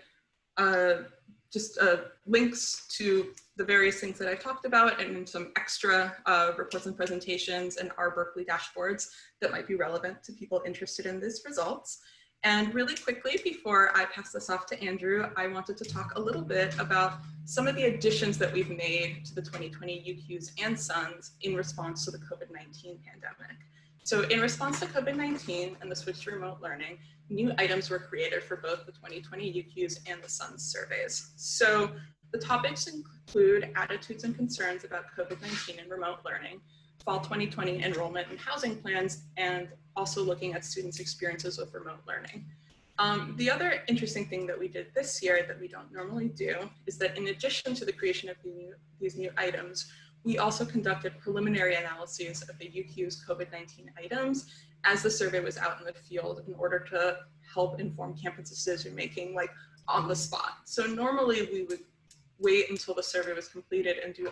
just links to the various things that I talked about and some extra reports and presentations and our Berkeley dashboards that might be relevant to people interested in these results. And really quickly, before I pass this off to Andrew, I wanted to talk a little bit about some of the additions that we've made to the 2020 UCUES and SONs in response to the COVID-19 pandemic. So in response to COVID-19 and the switch to remote learning, new items were created for both the 2020 UCUES and the SONs surveys. So the topics include attitudes and concerns about COVID-19 and remote learning, fall 2020 enrollment and housing plans, and also looking at students' experiences with remote learning. The other interesting thing that we did this year that we don't normally do is that in addition to the creation of these new items, we also conducted preliminary analyses of the UCUES COVID-19 items as the survey was out in the field in order to help inform campus decision-making, like on the spot. So normally we would wait until the survey was completed and do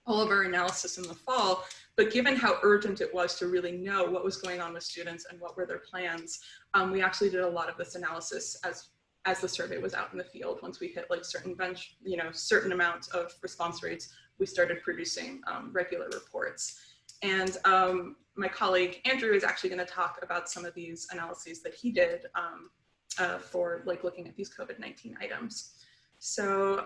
all of our analysis in the fall, but given how urgent it was to really know what was going on with students and what were their plans, we actually did a lot of this analysis as the survey was out in the field. Once we hit like certain amounts of response rates, we started producing regular reports. And my colleague Andrew is actually going to talk about some of these analyses that he did for like looking at these COVID-19 items. So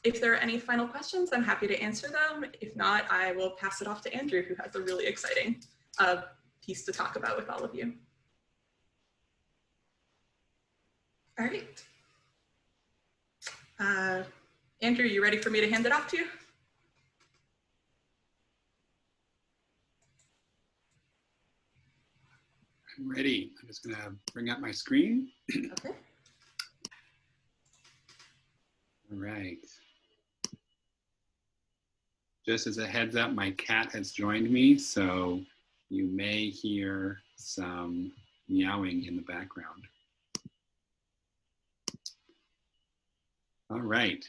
if there are any final questions, I'm happy to answer them. If not, I will pass it off to Andrew, who has a really exciting piece to talk about with all of you. All right. Andrew, you ready for me to hand it off to you? I'm ready. I'm just gonna bring up my screen. Okay. All right. Just as a heads up, my cat has joined me, so you may hear some meowing in the background. All right.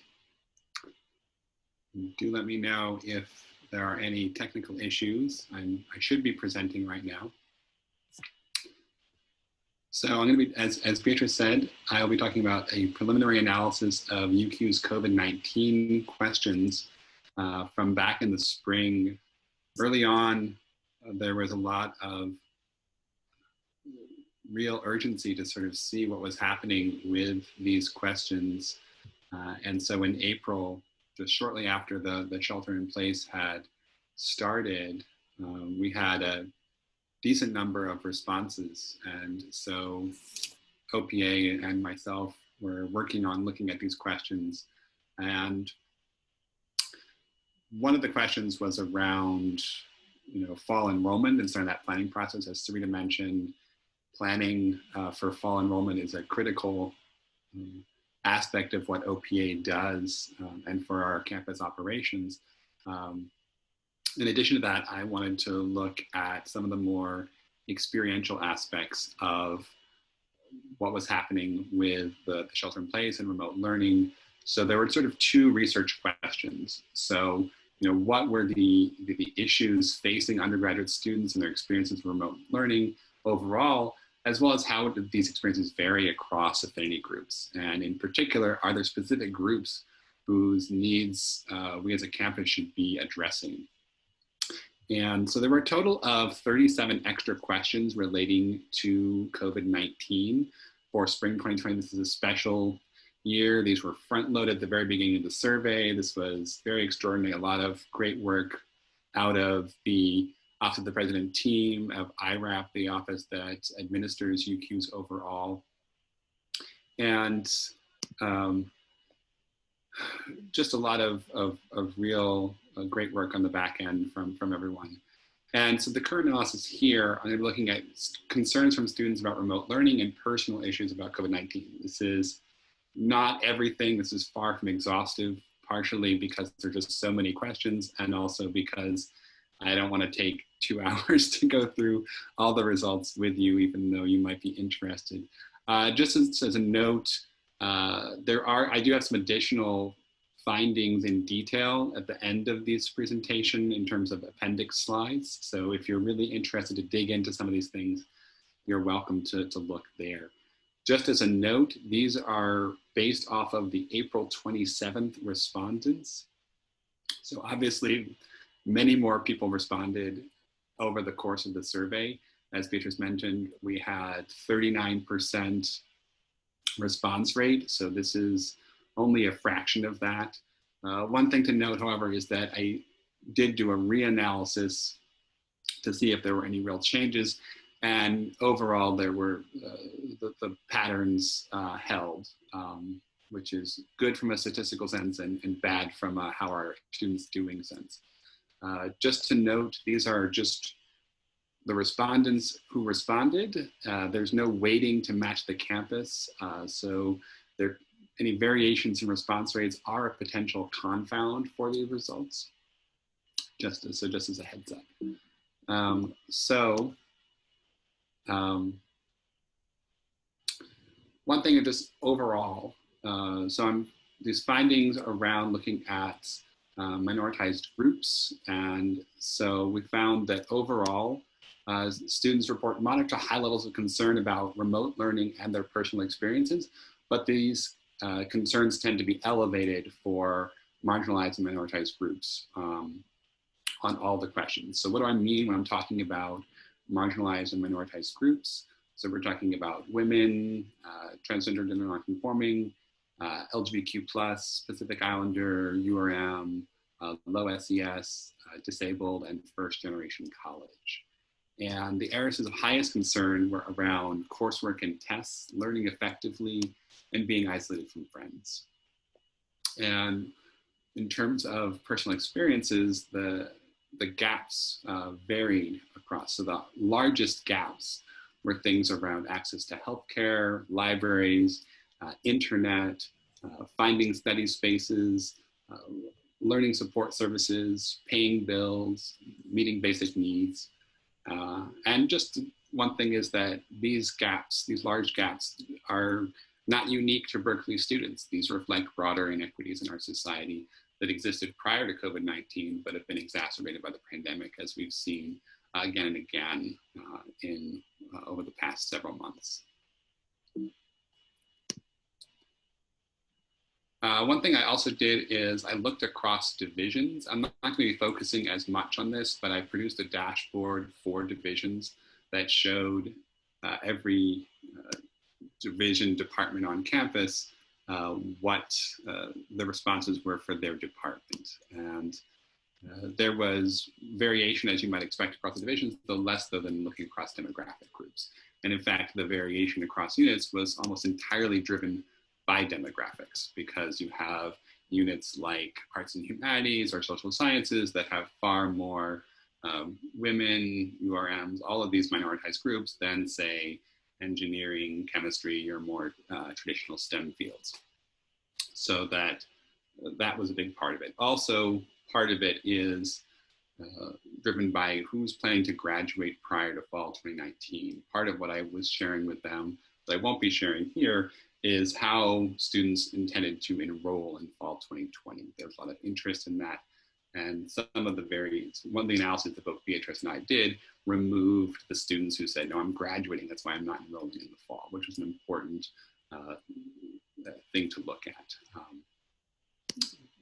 Do let me know if there are any technical issues. I should be presenting right now. So I'm going to be, as Beatriz said, I'll be talking about a preliminary analysis of UCUES COVID-19 questions from back in the spring. Early on, there was a lot of real urgency to sort of see what was happening with these questions. And so in April, just shortly after the shelter in place had started, we had a decent number of responses. And so OPA and myself were working on looking at these questions. And one of the questions was around, fall enrollment and starting that planning process. As Sereeta mentioned, planning for fall enrollment is a critical aspect of what OPA does and for our campus operations. In addition to that, I wanted to look at some of the more experiential aspects of what was happening with the shelter in place and remote learning. So there were sort of two research questions. So, what were the issues facing undergraduate students and their experiences with remote learning overall, as well as how did these experiences vary across affinity groups? And in particular, are there specific groups whose needs we as a campus should be addressing? And so there were a total of 37 extra questions relating to COVID-19 for spring 2020. This is a special year. These were front loaded at the very beginning of the survey. This was very extraordinary, a lot of great work out of the Office of the President team, of IRAP, the office that administers UCUES overall. And just a lot of real great work on the back end from everyone. And so the current analysis here, I'm looking at concerns from students about remote learning and personal issues about COVID-19. This is not everything. This is far from exhaustive, partially because there are just so many questions, and also because I don't want to take 2 hours to go through all the results with you, even though you might be interested. Just as a note, I do have some additional findings in detail at the end of this presentation in terms of appendix slides. So if you're really interested to dig into some of these things, you're welcome to look there. Just as a note, these are based off of the April 27th respondents. So obviously, many more people responded over the course of the survey. As Beatriz mentioned, we had 39% response rate. So this is only a fraction of that. One thing to note, however, is that I did do a reanalysis to see if there were any real changes. And overall, there were the patterns held, which is good from a statistical sense and bad from a how are students doing sense. Just to note, these are just the respondents who responded. There's no weighting to match the campus. So any variations in response rates are a potential confound for the results. Just as a heads up. One thing just overall, these findings around looking at minoritized groups. And so we found that overall, students report moderate to high levels of concern about remote learning and their personal experiences, but these concerns tend to be elevated for marginalized and minoritized groups on all the questions. So what do I mean when I'm talking about marginalized and minoritized groups? So we're talking about women, transgender, gender nonconforming, LGBTQ+, Pacific Islander, URM, low SES, disabled, and first generation college. And the areas of highest concern were around coursework and tests, learning effectively, and being isolated from friends. And in terms of personal experiences, the gaps varied across. So the largest gaps were things around access to healthcare, libraries, internet, finding study spaces, learning support services, paying bills, meeting basic needs. And just one thing is that these gaps, these large gaps, are not unique to Berkeley students. These reflect broader inequities in our society that existed prior to COVID-19, but have been exacerbated by the pandemic, as we've seen again and again over the past several months. One thing I also did is I looked across divisions. I'm not going to be focusing as much on this, but I produced a dashboard for divisions that showed every division department on campus what the responses were for their department. And there was variation, as you might expect, across the divisions, though less so than looking across demographic groups. And in fact, the variation across units was almost entirely driven by demographics, because you have units like arts and humanities or social sciences that have far more women, URMs, all of these minoritized groups than, say, engineering, chemistry, or more traditional STEM fields. So that was a big part of it. Also, part of it is driven by who's planning to graduate prior to fall 2019. Part of what I was sharing with them, that I won't be sharing here, is how students intended to enroll in fall 2020. There's a lot of interest in that. And some of the one of the analysis that both Beatriz and I did removed the students who said, no, I'm graduating, that's why I'm not enrolling in the fall, which was an important thing to look at.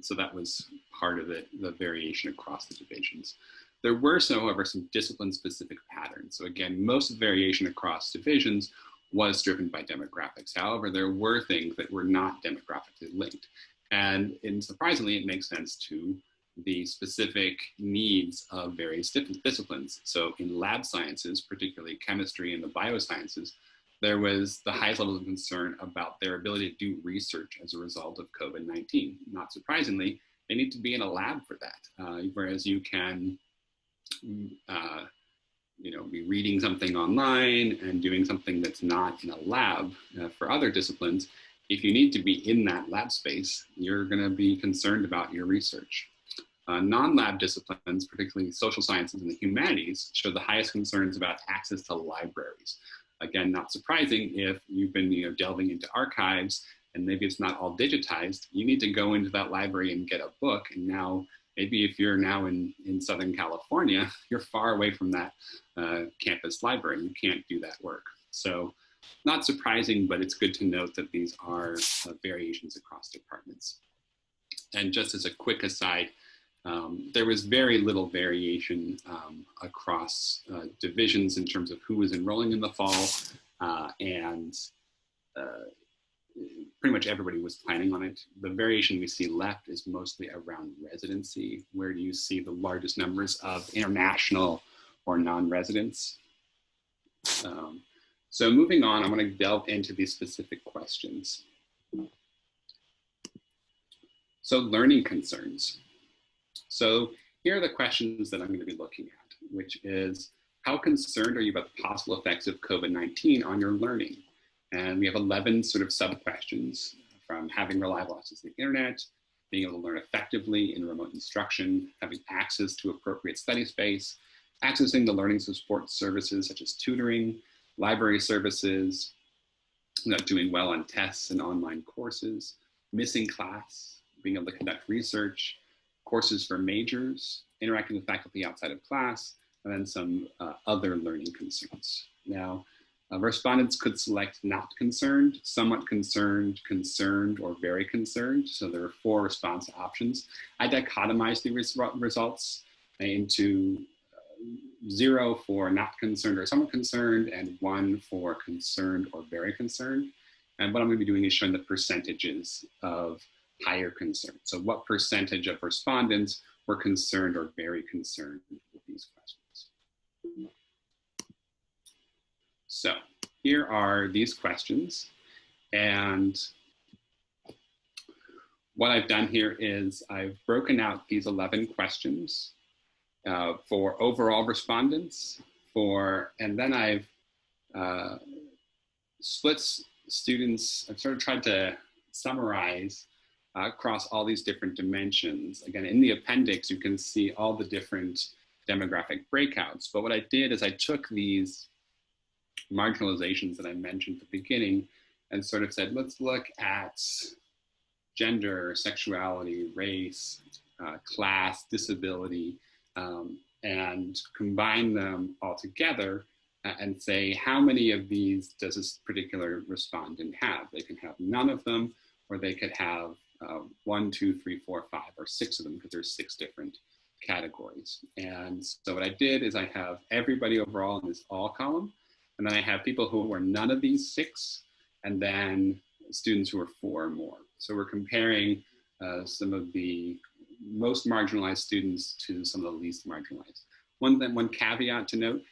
So that was part of it, the variation across the divisions. There were, however, some discipline-specific patterns. So again, most of the variation across divisions was driven by demographics. However, there were things that were not demographically linked. And surprisingly, it makes sense to the specific needs of various disciplines. So in lab sciences, particularly chemistry and the biosciences, there was the highest level of concern about their ability to do research as a result of COVID-19. Not surprisingly, they need to be in a lab for that. Whereas you can be reading something online and doing something that's not in a lab for other disciplines. If you need to be in that lab space, you're going to be concerned about your research. Non-lab disciplines, particularly social sciences and the humanities, show the highest concerns about access to libraries. Again, not surprising if you've been delving into archives and maybe it's not all digitized, you need to go into that library and get a book. And now, maybe if you're now in Southern California, you're far away from that campus library. You can't do that work. So not surprising, but it's good to note that these are variations across departments. And just as a quick aside, there was very little variation across divisions in terms of who was enrolling in the fall, and pretty much everybody was planning on it. The variation we see left is mostly around residency, where you see the largest numbers of international or non-residents. So moving on, I'm going to delve into these specific questions. So learning concerns. So here are the questions that I'm going to be looking at, which is, how concerned are you about the possible effects of COVID-19 on your learning? And we have 11 sort of sub-questions, from having reliable access to the internet, being able to learn effectively in remote instruction, having access to appropriate study space, accessing the learning support services such as tutoring, library services, doing well on tests and online courses, missing class, being able to conduct research, courses for majors, interacting with faculty outside of class, and then some other learning concerns. Now, respondents could select not concerned, somewhat concerned, concerned, or very concerned. So there are 4 response options. I dichotomized the results into 0 for not concerned or somewhat concerned, and 1 for concerned or very concerned. And what I'm going to be doing is showing the percentages of higher concern. So what percentage of respondents were concerned or very concerned with these questions? So here are these questions. And what I've done here is I've broken out these 11 questions for overall respondents, and then I've split students. I've sort of tried to summarize across all these different dimensions. Again, in the appendix, you can see all the different demographic breakouts. But what I did is I took these marginalizations that I mentioned at the beginning and sort of said, let's look at gender, sexuality, race, class, disability, and combine them all together and say, how many of these does this particular respondent have? They can have none of them, or they could have 1, 2, 3, 4, 5, or 6 of them, because there's 6 different categories. And so what I did is I have everybody overall in this all column, and then I have people who were none of these 6, and then students who are 4 or more. So we're comparing some of the most marginalized students to some of the least marginalized. One caveat to note,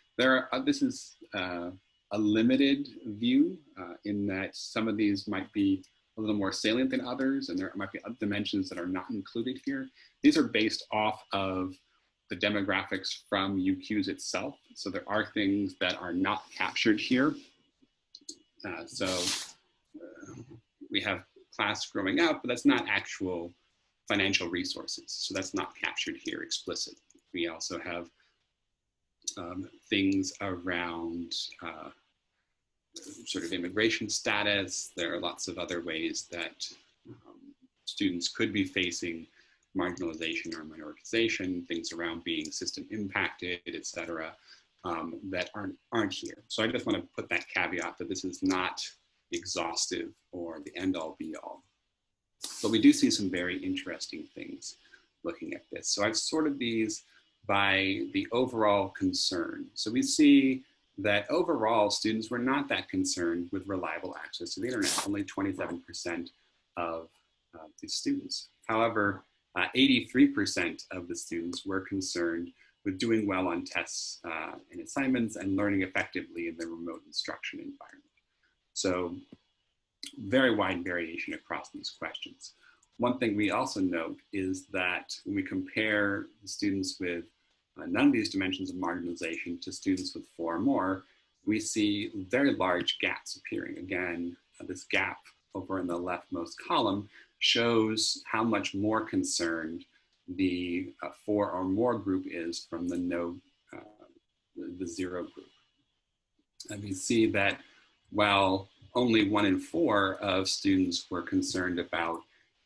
this is a limited view in that some of these might be a little more salient than others, and there might be other dimensions that are not included here. These are based off of the demographics from UCUES itself. So there are things that are not captured here. We have class growing up, but that's not actual financial resources. So that's not captured here explicit. We also have things around sort of immigration status. There are lots of other ways that students could be facing marginalization or minoritization, things around being system impacted, et cetera, that aren't here. So I just want to put that caveat that this is not exhaustive or the end all be all. But we do see some very interesting things looking at this. So I've sorted these by the overall concern. So we see that overall students were not that concerned with reliable access to the internet, only 27% of the students. However, 83% of the students were concerned with doing well on tests and assignments and learning effectively in the remote instruction environment. So very wide variation across these questions. One thing we also note is that when we compare the students with none of these dimensions of marginalization to students with 4 or more, we see very large gaps appearing. Again, this gap over in the leftmost column shows how much more concerned the 4 or more group is from the the 0 group. And we see that while only 1 in 4 of students were concerned about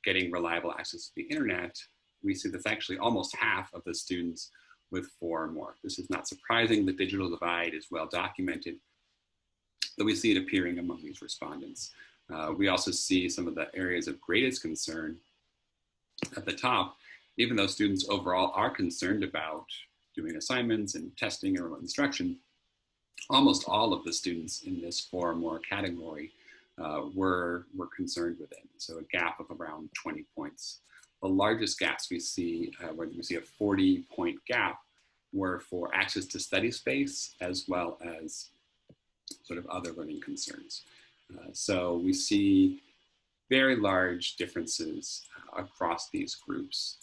getting reliable access to the internet, we see that's actually almost half of the students with 4 or more. This is not surprising. The digital divide is well documented. though we see it appearing among these respondents. We also see some of the areas of greatest concern at the top, even though students overall are concerned about doing assignments and testing and remote instruction. Almost all of the students in this 4 or more category were concerned with it. So a gap of around 20 points. The largest gaps we see, where we see a 40-point gap, were for access to study space as well as sort of other learning concerns. So we see very large differences across these groups,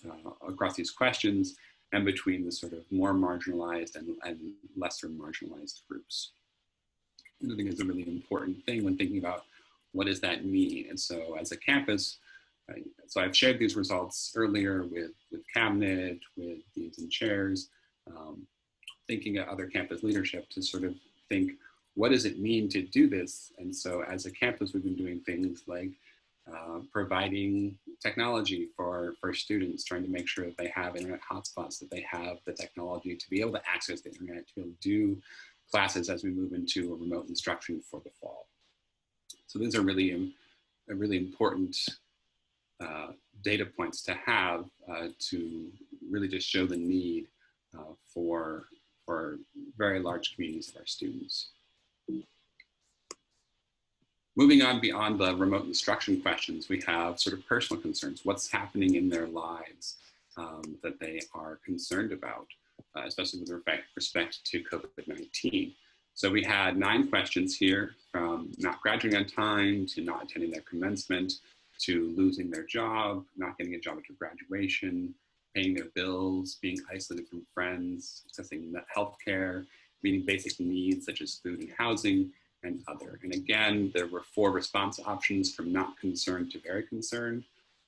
across these questions, and between the sort of more marginalized and lesser marginalized groups. And I think it's a really important thing when thinking about what does that mean. And so as a campus, so I've shared these results earlier with Cabinet, with deans and chairs, thinking of other campus leadership to sort of think, what does it mean to do this? And so as a campus, we've been doing things like providing technology for students, trying to make sure that they have internet hotspots, that they have the technology to be able to access the internet, to be able to do classes as we move into a remote instruction for the fall. So these are really important data points to have to really just show the need for very large communities of our students. Moving on beyond the remote instruction questions, we have sort of personal concerns. What's happening in their lives that they are concerned about, especially with respect to COVID-19. So we had 9 questions here, from not graduating on time, to not attending their commencement, to losing their job, not getting a job after graduation, paying their bills, being isolated from friends, accessing healthcare, meeting basic needs such as food and housing, and other. And again, there were 4 response options, from not concerned to very concerned.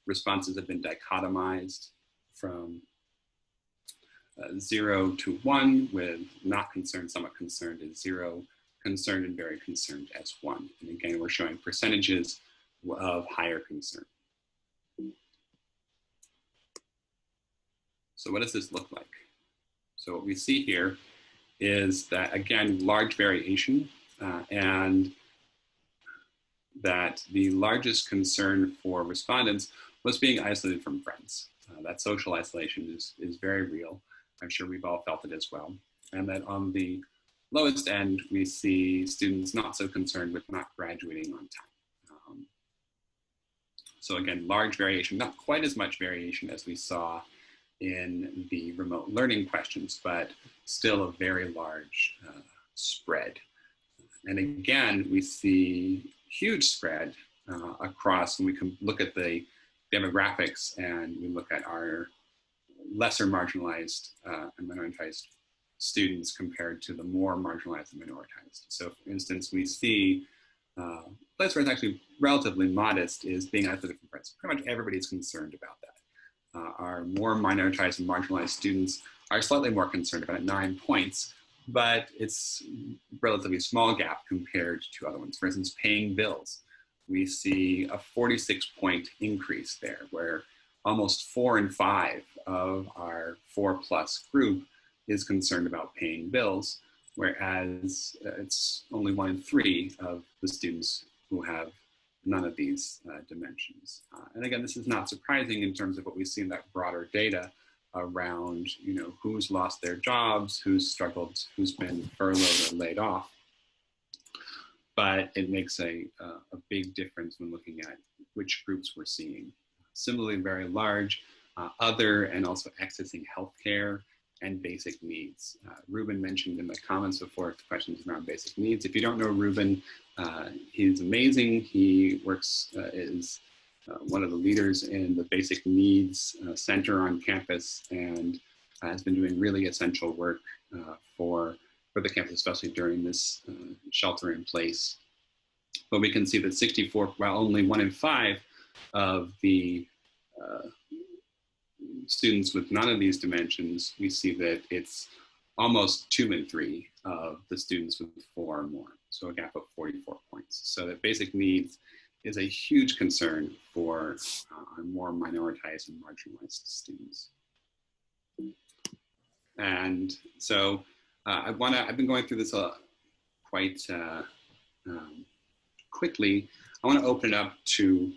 Responses have been dichotomized from 0 to 1, with not concerned, somewhat concerned as 0, concerned and very concerned as 1. And again, we're showing percentages of higher concern. So what does this look like? So what we see here is that, again, large variation, and that the largest concern for respondents was being isolated from friends. That social isolation is very real. I'm sure we've all felt it as well. And that on the lowest end, we see students not so concerned with not graduating on time. So again, large variation, not quite as much variation as we saw in the remote learning questions, but still a very large spread. And again, we see huge spread across, when we can look at the demographics and we look at our lesser marginalized and minoritized students compared to the more marginalized and minoritized. So for instance, we see a place where it's actually relatively modest is being isolated from friends. Pretty much everybody's concerned about that. Our more minoritized and marginalized students are slightly more concerned about it, 9 points, but it's a relatively small gap compared to other ones. For instance, paying bills. We see a 46-point increase there, where almost 4 in 5 of our 4+ group is concerned about paying bills, whereas it's only 1 in 3 of the students who have none of these dimensions. And again, this is not surprising in terms of what we see in that broader data around, who's lost their jobs, who's struggled, who's been furloughed or laid off. But it makes a big difference when looking at which groups we're seeing. Similarly, very large, other and also accessing healthcare and basic needs. Ruben mentioned in the comments before questions around basic needs. If you don't know Ruben, he's amazing. He works, is one of the leaders in the Basic Needs Center on campus, and has been doing really essential work for the campus, especially during this shelter in place. But we can see that only 1 in 5 of the students with none of these dimensions, we see that it's almost 2 in 3 of the students with 4 or more. So a gap of 44 points. So that basic needs is a huge concern for our more minoritized and marginalized students. And so I've been going through this quite quickly, I want to open it up to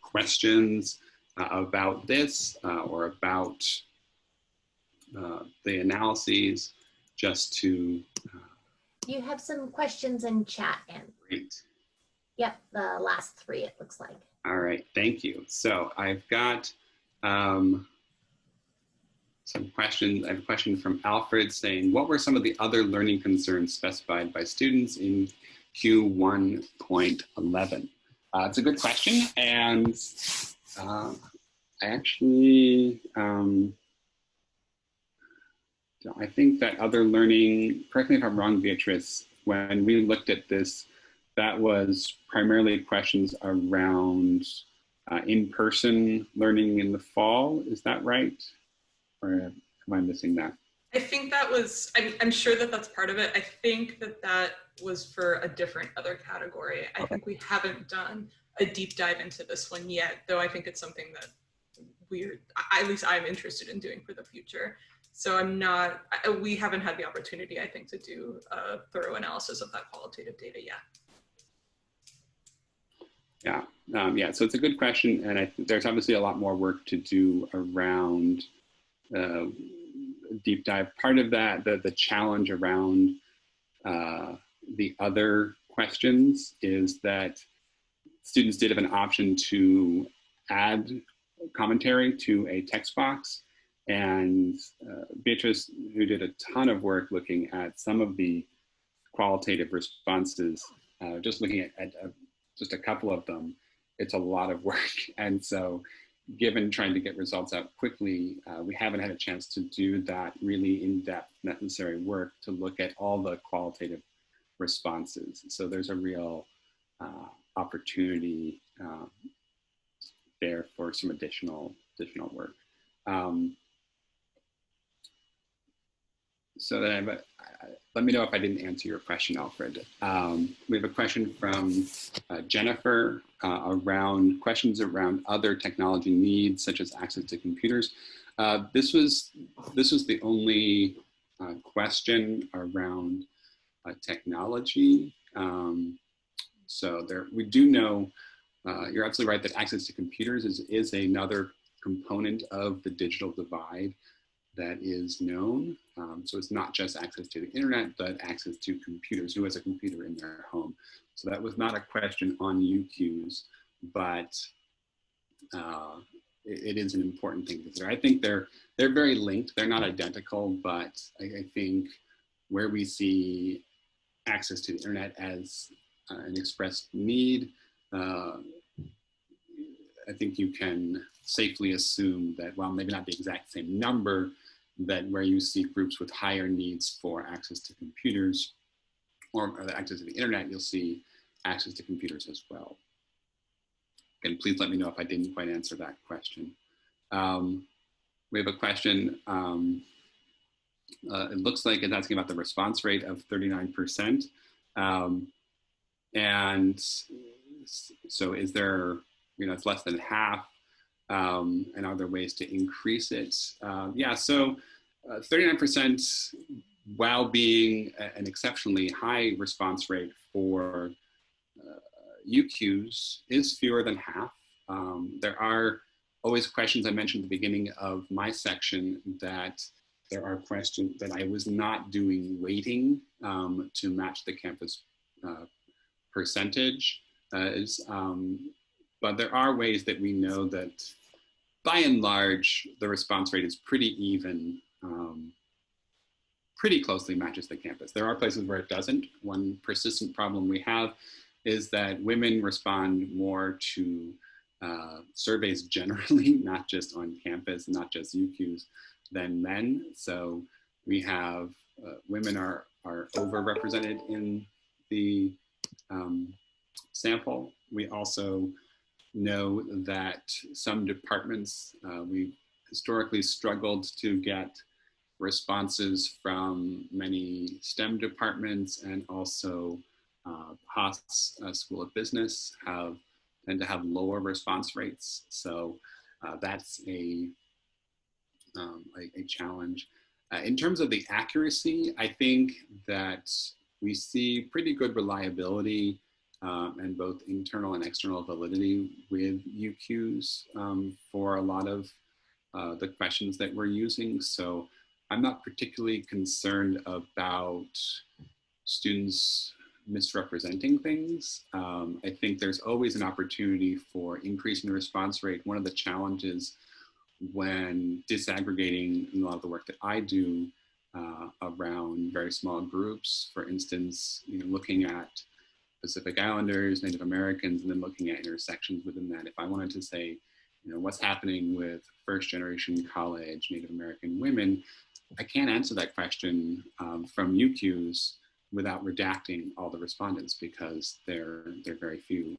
questions about this or about the analyses, just to... You have some questions in chat, Anne. Great. Yep, the last 3 it looks like. All right, thank you. So I've got some questions. I have a question from Alfred saying, what were some of the other learning concerns specified by students in Q1.11? It's a good question, and I actually, I think that other learning, correct me if I'm wrong, Beatriz, when we looked at this, that was primarily questions around in-person learning in the fall. Is that right? Or am I missing that? I think that was, I'm sure that that's part of it. I think that that was for a different other category. I think we haven't done a deep dive into this one yet, though I think it's something that at least I'm interested in doing for the future. So we haven't had the opportunity, I think, to do a thorough analysis of that qualitative data yet. Yeah, yeah, so it's a good question, and there's obviously a lot more work to do around deep dive. Part of that, the challenge around the other questions is that students did have an option to add commentary to a text box, and Beatriz, who did a ton of work looking at some of the qualitative responses, just looking at just a couple of them, it's a lot of work. And so given trying to get results out quickly, we haven't had a chance to do that really in-depth necessary work to look at all the qualitative responses. So there's a real opportunity there for some additional work. So then let me know if I didn't answer your question, Alfred. We have a question from Jennifer around questions around other technology needs, such as access to computers. This was the only question around technology. So we do know, you're absolutely right that access to computers is another component of the digital divide that is known. So it's not just access to the internet, but access to computers, who has a computer in their home. So that was not a question on UCUES, but it is an important thing to consider. I think they're very linked. They're not identical, but I think where we see access to the internet as an expressed need, I think you can safely assume that, while maybe not the exact same number, that where you see groups with higher needs for access to computers or access to the internet, you'll see access to computers as well. Again, please let me know if I didn't quite answer that question. We have a question, it looks like it's asking about the response rate of 39%. And so is there, it's less than half, and are there ways to increase it? Yeah, so 39%, while being an exceptionally high response rate for UCUES, is fewer than half. There are always questions. I mentioned at the beginning of my section that there are questions that I was not doing weighting to match the campus percentage. But there are ways that we know that, by and large, the response rate is pretty even, pretty closely matches the campus. There are places where it doesn't. One persistent problem we have is that women respond more to surveys generally, not just on campus, not just UCUES, than men. So we have, women are overrepresented in the sample. We also know that some departments, we've historically struggled to get responses from many STEM departments, and also Haas School of Business tend to have lower response rates. So that's a challenge. In terms of the accuracy, I think that we see pretty good reliability and both internal and external validity with UQs for a lot of the questions that we're using. So I'm not particularly concerned about students misrepresenting things. I think there's always an opportunity for increasing the response rate. One of the challenges when disaggregating in a lot of the work that I do around very small groups, for instance, looking at Pacific Islanders, Native Americans, and then looking at intersections within that. If I wanted to say, what's happening with first generation college Native American women, I can't answer that question from UQs without redacting all the respondents because there are very few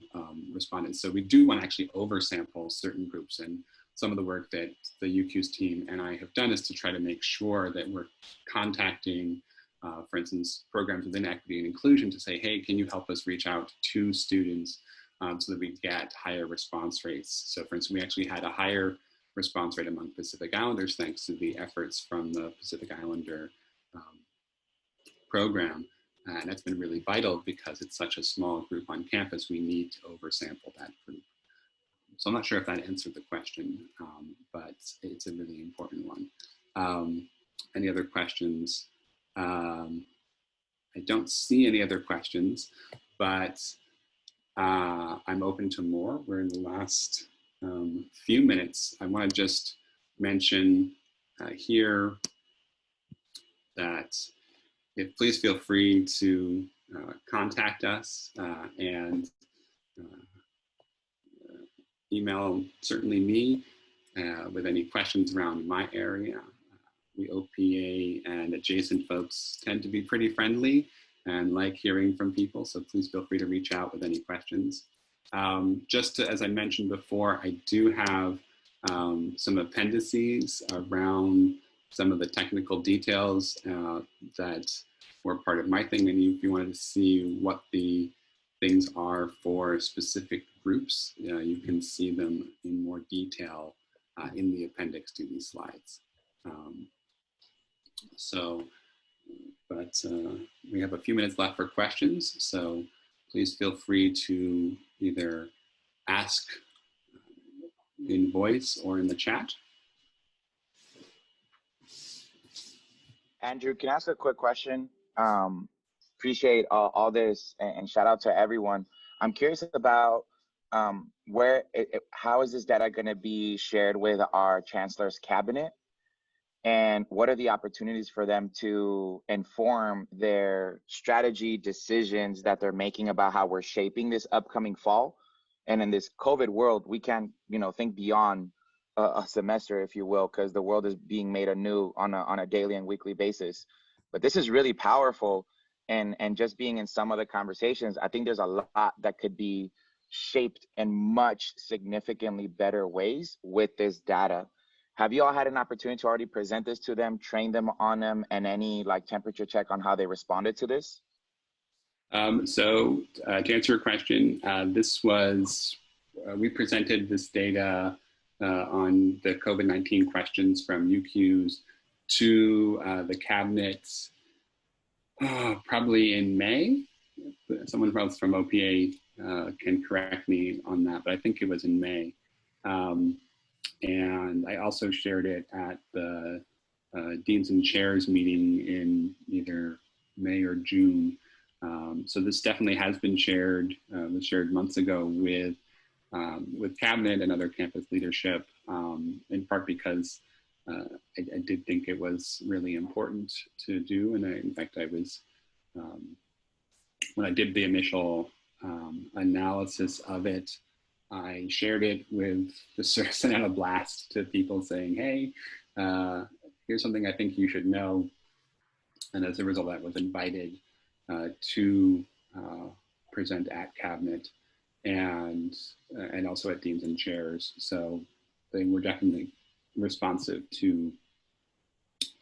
respondents. So we do want to actually oversample certain groups, and some of the work that the UQs team and I have done is to try to make sure that we're contacting, for instance, programs within equity and inclusion to say, hey, can you help us reach out to students so that we get higher response rates. So for instance, we actually had a higher response rate among Pacific Islanders thanks to the efforts from the Pacific Islander program. And that's been really vital because it's such a small group on campus, we need to oversample that group. So I'm not sure if that answered the question, but it's a really important one. Any other questions? I don't see any other questions, but I'm open to more. We're in the last few minutes. I want to just mention here that please feel free to contact us and email certainly me with any questions around my area. The OPA and adjacent folks tend to be pretty friendly and like hearing from people, so please feel free to reach out with any questions. As I mentioned before, I do have some appendices around some of the technical details that were part of my thing, and if you wanted to see what the things are for specific groups, you can see them in more detail in the appendix to these slides. We have a few minutes left for questions, so please feel free to either ask in voice or in the chat. Andrew, can I ask a quick question? Appreciate all this and shout out to everyone. I'm curious about how is this data going to be shared with our chancellor's cabinet? And what are the opportunities for them to inform their strategy decisions that they're making about how we're shaping this upcoming fall? And in this COVID world, we can't, think beyond a semester, if you will, because the world is being made anew on a daily and weekly basis. But this is really powerful. And just being in some of the conversations, I think there's a lot that could be shaped in much significantly better ways with this data. Have you all had an opportunity to already present this to them, train them on them, and any temperature check on how they responded to this? To answer your question, we presented this data on the COVID-19 questions from UQs to the cabinet probably in May. Someone else from OPA can correct me on that, but I think it was in May. And I also shared it at the Deans and Chairs meeting in either May or June. So this definitely has been shared. It was shared months ago with cabinet and other campus leadership, in part because I did think it was really important to do. And in fact, I was, when I did the initial analysis of it, I shared it with sent out a blast to people saying, hey, here's something I think you should know. And as a result, I was invited to present at cabinet and also at Deans and Chairs. So they were definitely responsive to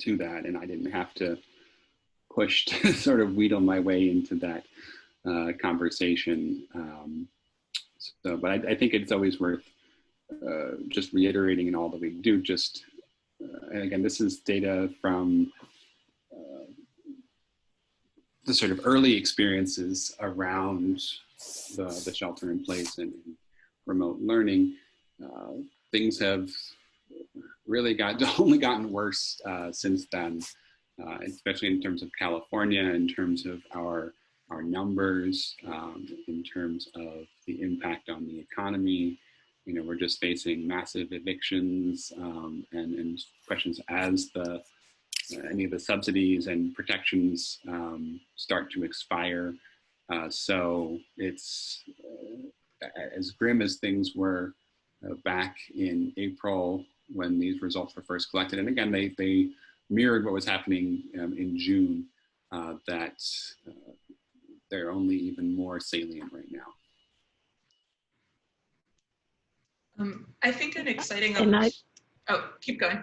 that, and I didn't have to push to sort of wheedle my way into that conversation. But I think it's always worth just reiterating in all that we do. And again, this is data from the sort of early experiences around the shelter in place and remote learning, things have really only gotten worse since then, especially in terms of California, in terms of our numbers, in terms of the impact on the economy. You know, we're just facing massive evictions and questions as any of the subsidies and protections start to expire. So it's as grim as things were back in April when these results were first collected. And again, they mirrored what was happening in June, that they're only even more salient right now. I think an exciting, oh, keep going.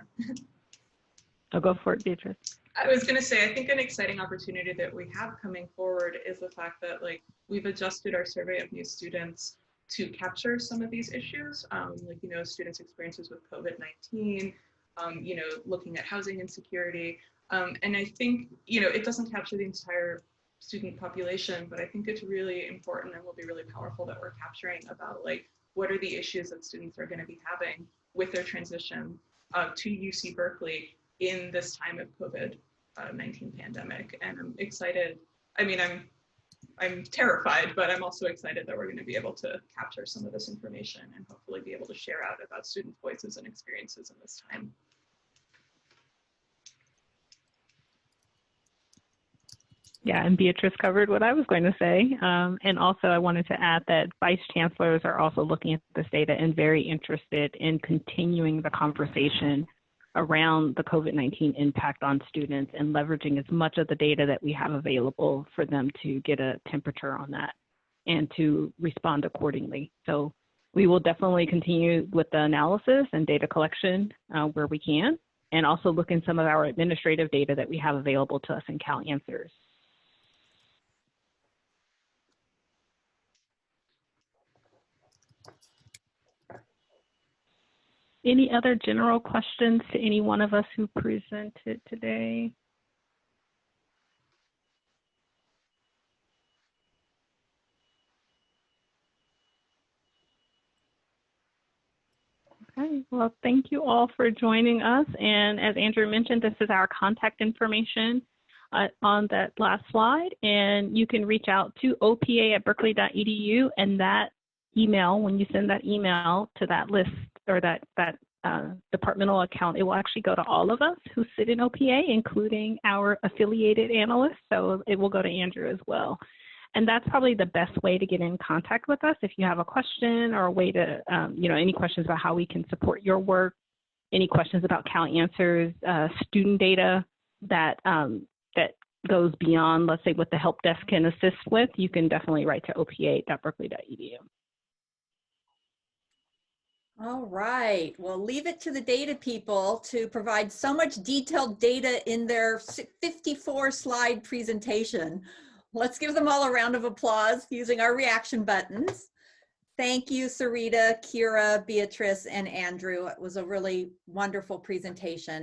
I'll go for it, Beatriz. I was going to say, I think an exciting opportunity that we have coming forward is the fact that like we've adjusted our survey of new students to capture some of these issues, like, you know, students' experiences with COVID-19, you know, looking at housing insecurity. And I think, you know, it doesn't capture the entire student population, but I think it's really important and will be really powerful that we're capturing about like, what are the issues that students are going to be having with their transition to UC Berkeley in this time of COVID-19 pandemic. And I'm excited. I mean, I'm terrified, but I'm also excited that we're going to be able to capture some of this information and hopefully be able to share out about student voices and experiences in this time. Yeah, and Beatriz covered what I was going to say. And also I wanted to add that vice chancellors are also looking at this data and very interested in continuing the conversation around the COVID-19 impact on students and leveraging as much of the data that we have available for them to get a temperature on that and to respond accordingly. So we will definitely continue with the analysis and data collection where we can, and also look in some of our administrative data that we have available to us in CalAnswers. Any other general questions to any one of us who presented today? Okay, well, thank you all for joining us. And as Andrew mentioned, this is our contact information on that last slide. And you can reach out to opa@berkeley.edu, and that email, when you send that email to that list or that departmental account, it will actually go to all of us who sit in OPA, including our affiliated analysts. So it will go to Andrew as well. And that's probably the best way to get in contact with us. If you have a question or a way to, you know, any questions about how we can support your work, any questions about CalAnswers, student data that, that goes beyond, let's say, what the help desk can assist with, you can definitely write to opa@berkeley.edu. All right, well, leave it to the data people to provide so much detailed data in their 54-slide presentation. Let's give them all a round of applause using our reaction buttons. Thank you, Sereeta, Kira, Beatriz, and Andrew. It was a really wonderful presentation.